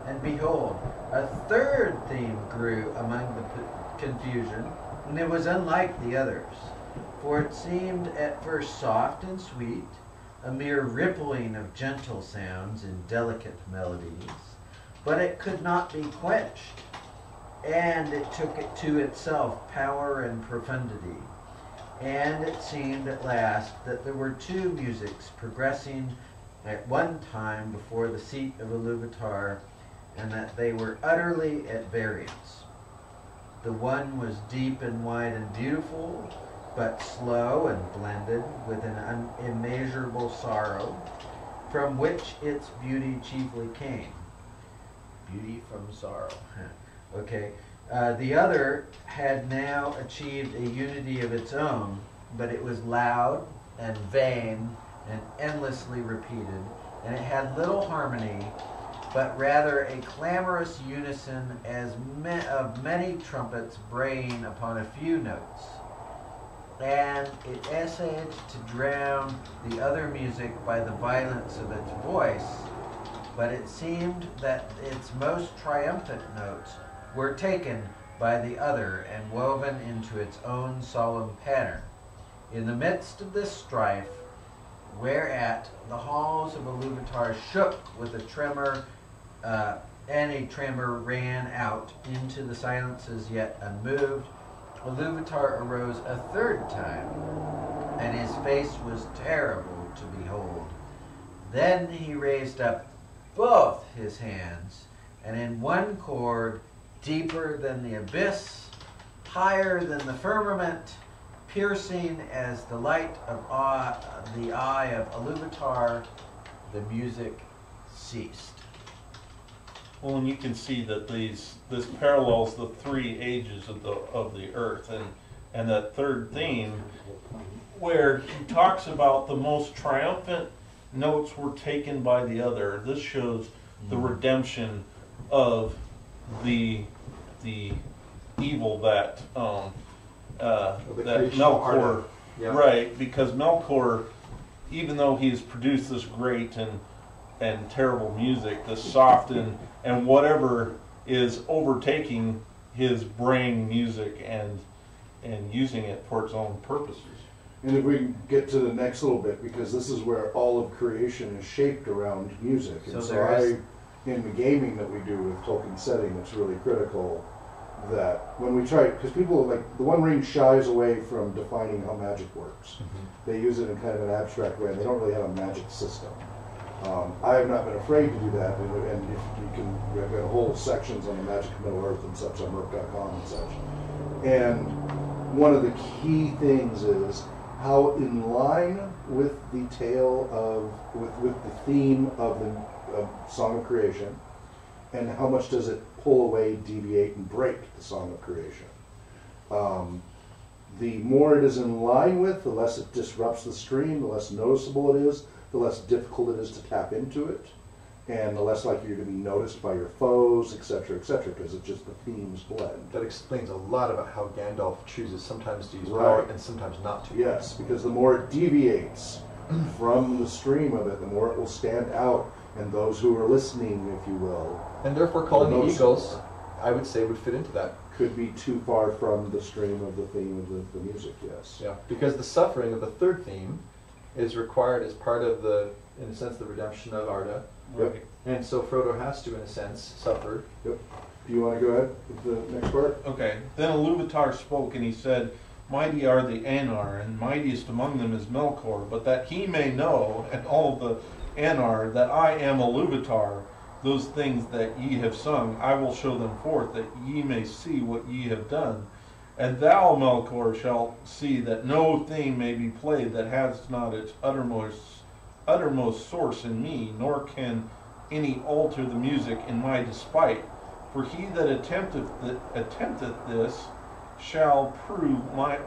and behold, a third theme grew among the confusion, and it was unlike the others, for it seemed at first soft and sweet, a mere rippling of gentle sounds in delicate melodies, but it could not be quenched, and it took it to itself power and profundity. And it seemed at last that there were two musics progressing at one time before the seat of Iluvatar, and that they were utterly at variance. The one was deep and wide and beautiful, but slow and blended with an immeasurable sorrow, from which its beauty chiefly came. Beauty from sorrow. Okay. The other had now achieved a unity of its own, but it was loud and vain and endlessly repeated, and it had little harmony, but rather a clamorous unison as of many trumpets braying upon a few notes. And it essayed to drown the other music by the violence of its voice, but it seemed that its most triumphant notes were taken by the other and woven into its own solemn pattern. In the midst of this strife, whereat the halls of Iluvatar shook with a tremor, and a tremor ran out into the silences yet unmoved, Iluvatar arose a third time, and his face was terrible to behold. Then he raised up both his hands, and in one chord, deeper than the abyss, higher than the firmament, piercing as the light of the eye of Iluvatar, the music ceased. Well, and you can see that this parallels the three ages of the earth, and that third theme, where he talks about the most triumphant notes were taken by the other. This shows the redemption of the evil that Melkor, right? Because Melkor, even though he's produced this great and terrible music, this soft and whatever is overtaking his brain music and using it for its own purposes. And if we get to the next little bit, because this is where all of creation is shaped around music. And so in the gaming that we do with Tolkien setting, it's really critical that when we try, because people, like, the One Ring shies away from defining how magic works. Mm-hmm. They use it in kind of an abstract way, and they don't really have a magic system. I have not been afraid to do that, and if you can, we've got whole sections on the magic of Middle-earth and such on Merc.com and such. And one of the key things is how in line with the tale of, with the theme of the Song of Creation, and how much does it pull away, deviate, and break the Song of Creation. The more it is in line with, the less it disrupts the stream, the less noticeable it is, the less difficult it is to tap into it, and the less likely you're going to be noticed by your foes, etc., because it's just the themes blend. That explains a lot about how Gandalf chooses sometimes to use power and sometimes not to. Yes, because the more it deviates from the stream of it, the more it will stand out, and those who are listening, if you will. And therefore calling the Eagles, I would say, would fit into that. Could be too far from the stream of the theme of the music, yes. Yeah, because the suffering of the third theme is required as part of the, in a sense, the redemption of Arda. Yep. And so Frodo has to, in a sense, suffer. Yep. Do you want to go ahead with the next part? Okay. Then Iluvatar spoke, and he said, "Mighty are the Anar, and mightiest among them is Melkor, but that he may know, and all the Anar, that I am Iluvatar, those things that ye have sung, I will show them forth, that ye may see what ye have done. And thou, Melkor, shalt see that no theme may be played that has not its uttermost source in me, nor can any alter the music in my despite. For he that attempteth this shall prove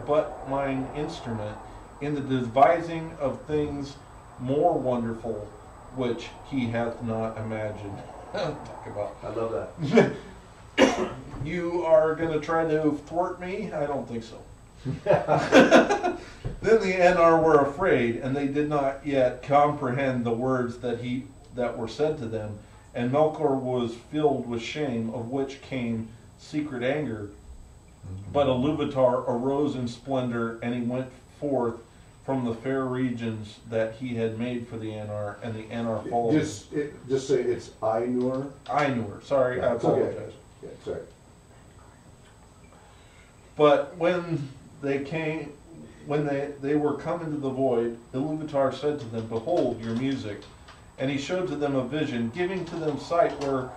but mine instrument in the devising of things more wonderful, which he hath not imagined." Talk about. I love that. You are going to try to thwart me? I don't think so. Then the Anar were afraid, and they did not yet comprehend the words that were said to them. And Melkor was filled with shame, of which came secret anger. But Iluvatar arose in splendor, and he went forth from the fair regions that he had made for the Anar, and the Anar followed. Just say it's Ainur. Ainur, sorry, I It's okay. apologize. Yeah, sorry. But when they were come into the void, Iluvatar said to them, "Behold your music." And he showed to them a vision, giving to them sight where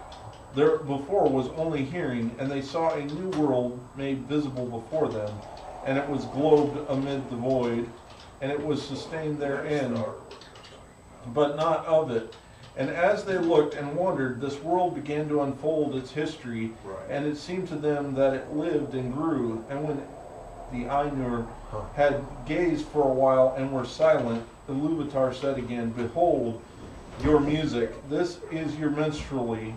there before was only hearing, and they saw a new world made visible before them, and it was globed amid the void, and it was sustained therein, but not of it. And as they looked and wondered, this world began to unfold its history, and it seemed to them that it lived and grew. And when the Ainur had gazed for a while and were silent, Iluvatar said again, "Behold your music. This is your minstrelsy,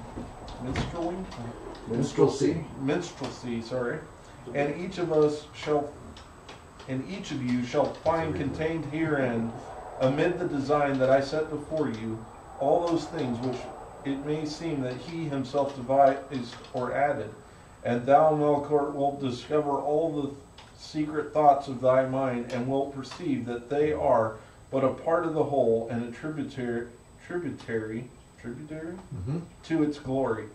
sorry. And each of you shall find contained herein, amid the design that I set before you, all those things which it may seem that he himself devised or added. And thou, Melkor, wilt discover all the secret thoughts of thy mind, and wilt perceive that they are but a part of the whole, and a tributary to its glory."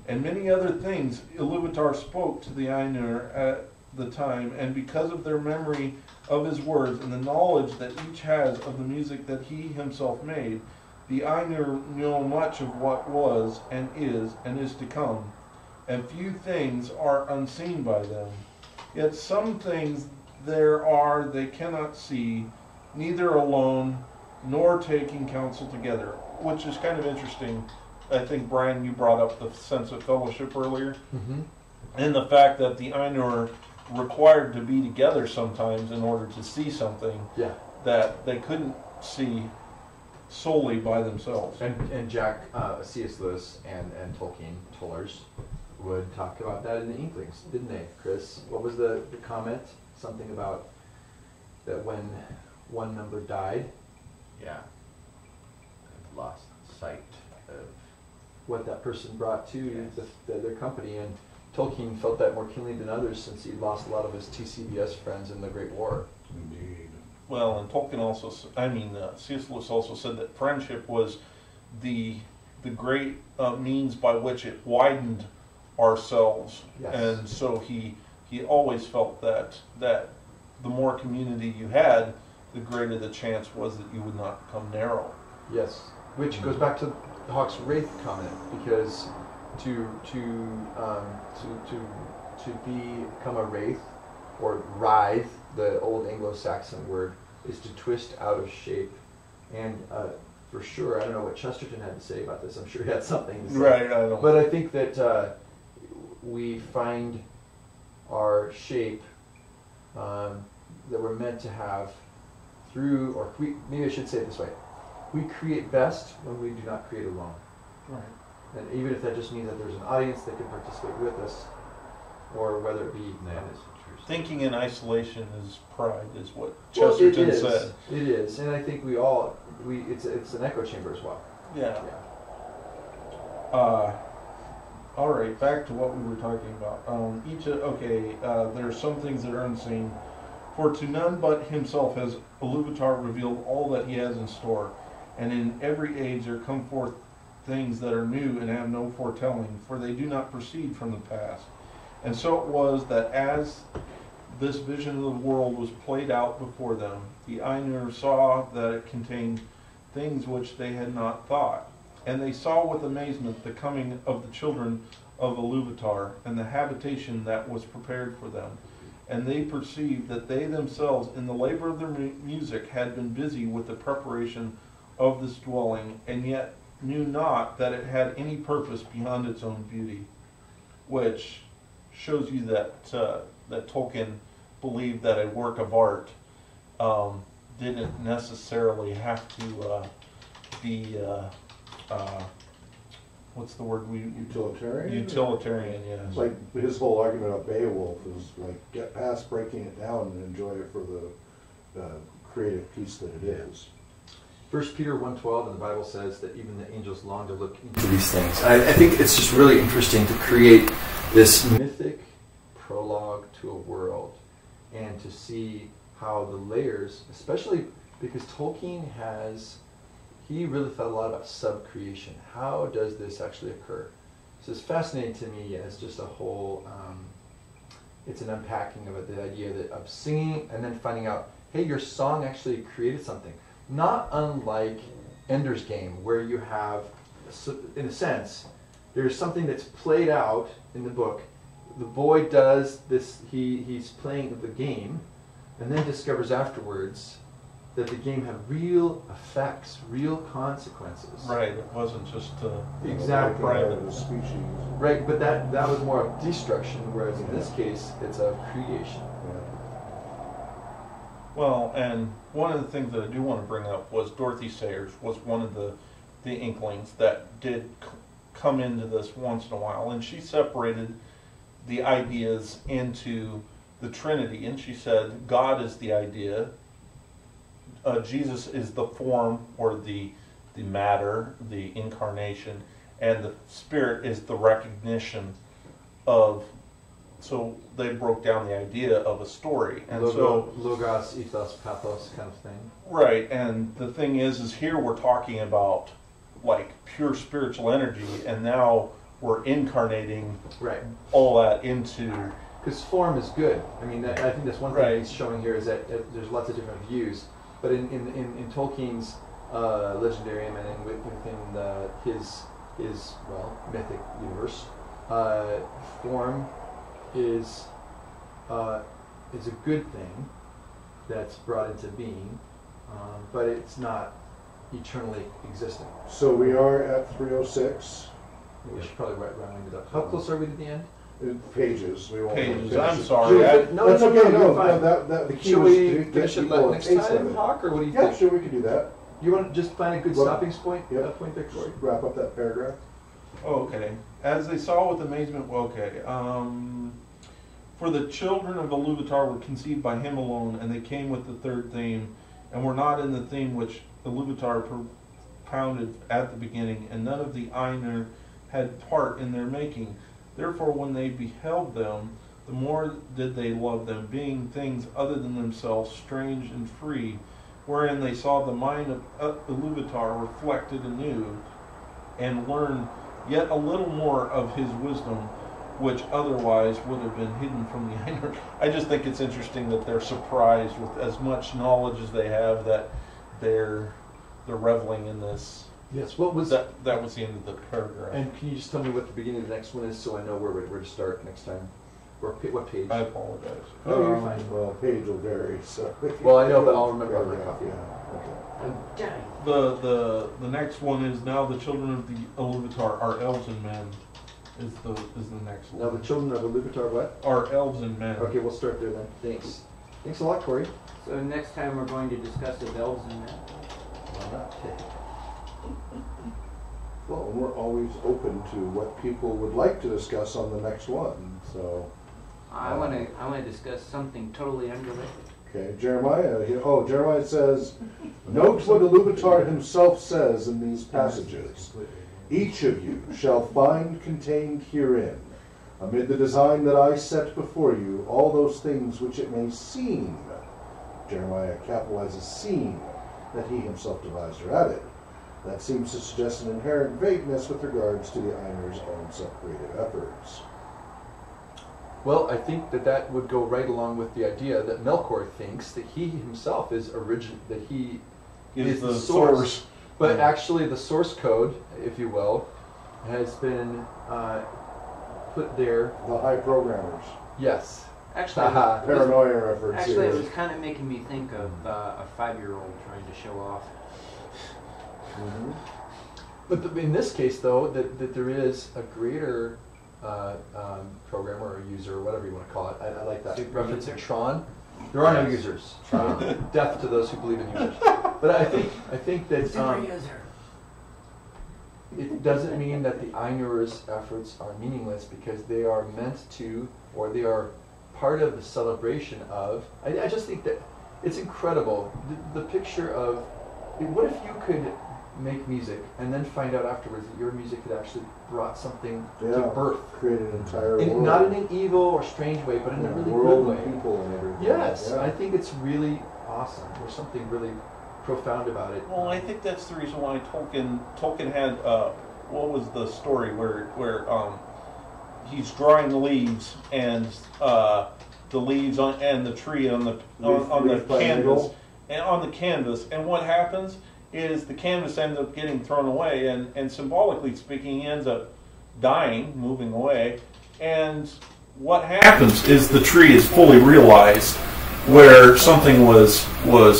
And many other things Iluvatar spoke to the Ainur at the time, and because of their memory of his words and the knowledge that each has of the music that he himself made, the Ainur know much of what was and is to come, and few things are unseen by them. Yet some things there are they cannot see, neither alone nor taking counsel together, which is kind of interesting. I think, Brian, you brought up the sense of fellowship earlier, and the fact that the Ainur required to be together sometimes in order to see something that they couldn't see solely by themselves. And Jack, C.S. Lewis and Tolkien, Tollers, would talk about that in the Inklings, didn't they, Chris? What was the comment? Something about that when one member died. Yeah. I've lost sight of what that person brought to their company, and Tolkien felt that more keenly than others since he lost a lot of his TCBS friends in the Great War. Indeed. Well, and Tolkien also, C.S. Lewis also said that friendship was the great means by which it widened ourselves, and so he always felt that the more community you had, the greater the chance was that you would not become narrow. Yes, which goes back to Hawke's Wraith comment, because to become a wraith, or writhe, the old Anglo-Saxon word, is to twist out of shape. And for sure, I don't know what Chesterton had to say about this. I'm sure he had something to say. Right, I don't. But I think that we find our shape that we're meant to have through, or maybe I should say it this way: we create best when we do not create alone. Right. And even if that just means that there's an audience that can participate with us, or whether it be Thinking in isolation is pride, is what Chesterton said. It is, and I think it's an echo chamber as well. Yeah. All right, back to what we were talking about. There are some things that are unseen. For to none but himself has Iluvatar revealed all that he has in store, and in every age there come forth things that are new and have no foretelling, for they do not proceed from the past. And so it was that as this vision of the world was played out before them, the Ainur saw that it contained things which they had not thought. And they saw with amazement the coming of the children of Iluvatar, and the habitation that was prepared for them. And they perceived that they themselves, in the labor of their music, had been busy with the preparation of this dwelling, and yet knew not that it had any purpose beyond its own beauty. Which shows you that Tolkien believed that a work of art didn't necessarily have to be what's the word we Utilitarian? utilitarian, yes. It's like his whole argument of Beowulf is like get past breaking it down and enjoy it for the creative piece that it is. 1 Peter 1:12 in the Bible says that even the angels long to look into these things. I think it's just really interesting to create this mythic prologue to a world and to see how the layers, especially because Tolkien he really thought a lot about sub-creation. How does this actually occur? So it's fascinating to me as just a whole, it's an unpacking of it, the idea of singing and then finding out, hey, your song actually created something. Not unlike Ender's Game, where you have, in a sense, there's something that's played out in the book. The boy does this, he's playing the game, and then discovers afterwards that the game had real effects, real consequences. Right, it wasn't just Exactly. Like the species. Right, but that was more of destruction, whereas in this case, it's of creation. Yeah. Well, and one of the things that I do want to bring up was Dorothy Sayers was one of the inklings that did come into this once in a while, and she separated the ideas into the Trinity, and she said God is the idea, Jesus is the form or the matter, the incarnation, and the Spirit is the recognition of. So they broke down the idea of a story, and Logos, ethos, pathos kind of thing. Right, and the thing is here we're talking about like pure spiritual energy, and now we're incarnating all that into. Because form is good. I mean, I think that's one thing he's showing here is that there's lots of different views. But in Tolkien's Legendarium and within his mythic universe, form is a good thing that's brought into being, but it's not eternally existing. So we are at 306. We should probably round it up. How close are we to the end? Pages. We won't Pages. finish I'm it. sorry. That's okay. No, fine. The key Should was we to get finish it people next a taste of time, it. Hawk, or what do you Yeah, think? sure, we could do that. You want to just find a good Well, stopping point? yep. Point there, Corey? Wrap up that paragraph. Okay. As they saw with amazement, for the children of Iluvatar were conceived by him alone, and they came with the third theme, and were not in the theme which Iluvatar propounded at the beginning, and none of the Ainur had part in their making. Therefore, when they beheld them, the more did they love them, being things other than themselves, strange and free, wherein they saw the mind of Iluvatar reflected anew, and learned yet a little more of his wisdom, which otherwise would have been hidden from the Ainur. I just think it's interesting that they're surprised with as much knowledge as they have that they're reveling in this. Yes. What was that? That was the end of the paragraph. And can you just tell me what the beginning of the next one is, so I know where to start next time? Or what page? I apologize. No, you're fine. Well, page will vary. So. Well, I know, but I'll remember on my Yeah, copy. yeah, okay. I'm dying. The next one is now the children of the Iluvatar are elves and men. Is the next one. Now the children of Iluvatar what? Are elves and men. Okay, we'll start there then. Thanks. Thanks a lot, Corey. So next time we're going to discuss the elves and men. Well, we're always open to what people would like to discuss on the next one. So, I want to discuss something totally unrelated. okay, Jeremiah. Jeremiah says, "Note what Iluvatar himself says in these passages. Each of you shall find contained herein, amid the design that I set before you, all those things which it may seem." Jeremiah capitalizes "seem," that he himself devised or added. That seems to suggest an inherent vagueness with regards to the Ainur's own self-created efforts. Well, I think that would go right along with the idea that Melkor thinks that he himself is that he is the source. But actually the source code, if you will, has been put there. The high programmers. Yes. Actually, Paranoia efforts actually, here. it was kind of making me think of a 5-year-old trying to show off. Mhm. But in this case, though, that there is a greater programmer or user, or whatever you want to call it. I like that. Super Reference user. to Tron. There are no users. Death to those who believe in users. But I think that Super user. it doesn't mean that the Ainur's efforts are meaningless, because they are meant to, or they are part of the celebration of. I just think that it's incredible. The picture of, what if you could make music and then find out afterwards that your music had actually brought something to birth. Created an entire world. Not in an evil or strange way, but in a really world good way. And people and everything. Yes, Yeah. I think it's really awesome. There's something really profound about it. Well, I think that's the reason why Tolkien had what was the story where he's drawing the leaves, and the leaves and the tree on the canvas, and on the canvas, and what happens is the canvas ends up getting thrown away, and symbolically speaking, he ends up dying, moving away, and what happens is the tree is fully realized, where something was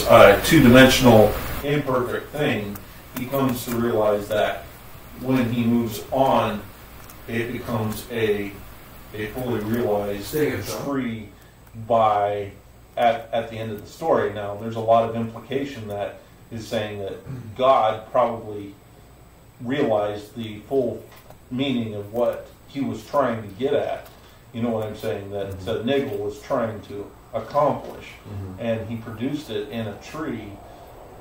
a two-dimensional, imperfect thing. He comes to realize that when he moves on, it becomes a fully realized tree at the end of the story. Now, there's a lot of implication that is saying that God probably realized the full meaning of what he was trying to get at. You know what I'm saying? That Nigel was trying to accomplish, and he produced it in a tree.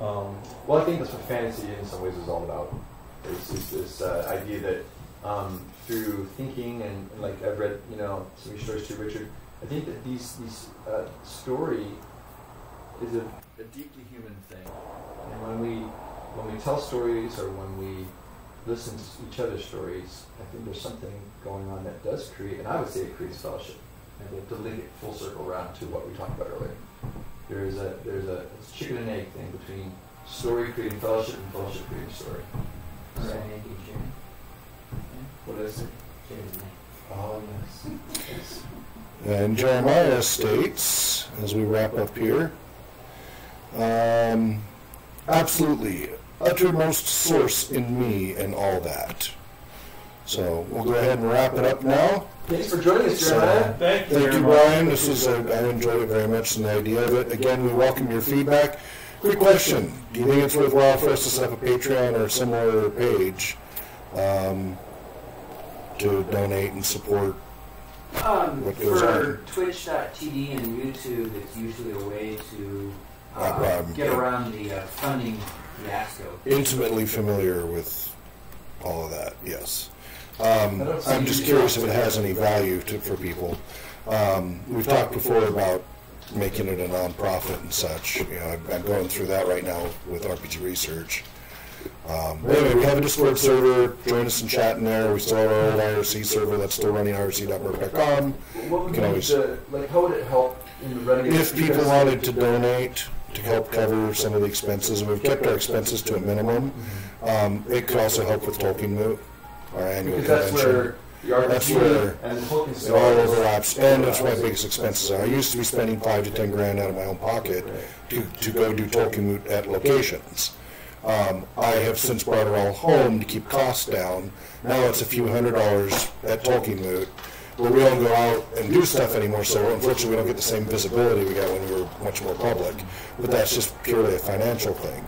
Well, I think that's what fantasy in some ways is all about. It's this idea that through thinking and like I've read, some of your stories too, Richard. I think that these story is a deeply human thing, and when we tell stories or when we listen to each other's stories, I think there's something going on that does create, and I would say it creates fellowship. And to link it full circle around to what we talked about earlier, there's a chicken and egg thing between story creating fellowship and fellowship creating story. So, what is it? Oh yes. And Jeremiah states, as we wrap up here, absolutely, uttermost source in me and all that. So we'll go ahead and wrap it up now. Thanks for joining us, Jeremiah. Thank you, Brian. This was I enjoyed it very much, and the idea of it. Again, we welcome your feedback. Quick question: do you think it's worthwhile for us to set up a Patreon or a similar page to donate and support what goes for on? Twitch.tv and YouTube, it's usually a way to get yeah. around the funding fiasco. Intimately familiar with all of that, yes. I'm just curious if it has any value for people. We've talked before about making it a non-profit and such. I'm going through that right now with RPG Research. Anyway, we have a Discord server. Join us and chat in there. We still have our old IRC server that's still running, irc.merc.com. What would how would it help in running? If people wanted to donate to help cover some of the expenses, and we've kept our expenses to a minimum, it could also help with Tolkien Moot, our annual convention. That's where it all overlaps, and that's where my biggest expenses are. I used to be spending $5 to $10 grand out of my own pocket to go do Tolkien Moot at locations. I have since brought it all home to keep costs down. Now it's a few $100s at Tolkien Moot, where we don't go out and do stuff anymore, so unfortunately we don't get the same visibility we got when we were much more public. But that's just purely a financial thing.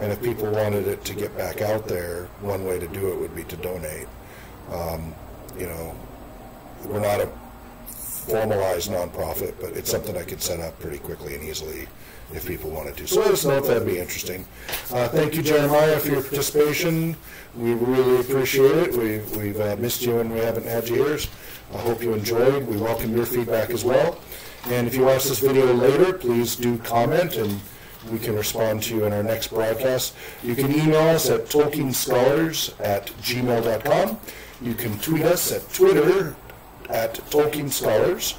And if people wanted it to get back out there, one way to do it would be to donate. We're not a formalized nonprofit, but it's something I could set up pretty quickly and easily if people wanted to. So let us know if that'd be interesting. Thank you, Jeremiah, for your participation. We really appreciate it. We've missed you and we haven't had you here. I hope you enjoyed. We welcome your feedback as well. And if you watch this video later, please do comment and we can respond to you in our next broadcast. You can email us at tolkienscholars@gmail.com. You can tweet us at Twitter at Tolkien Scholars.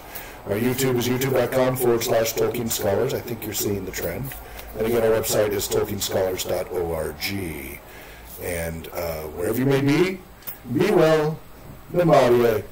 Our YouTube is youtube.com/Tolkien Scholars. I think you're seeing the trend. And again, our website is tolkienscholars.org. And wherever you may be well. Namaste.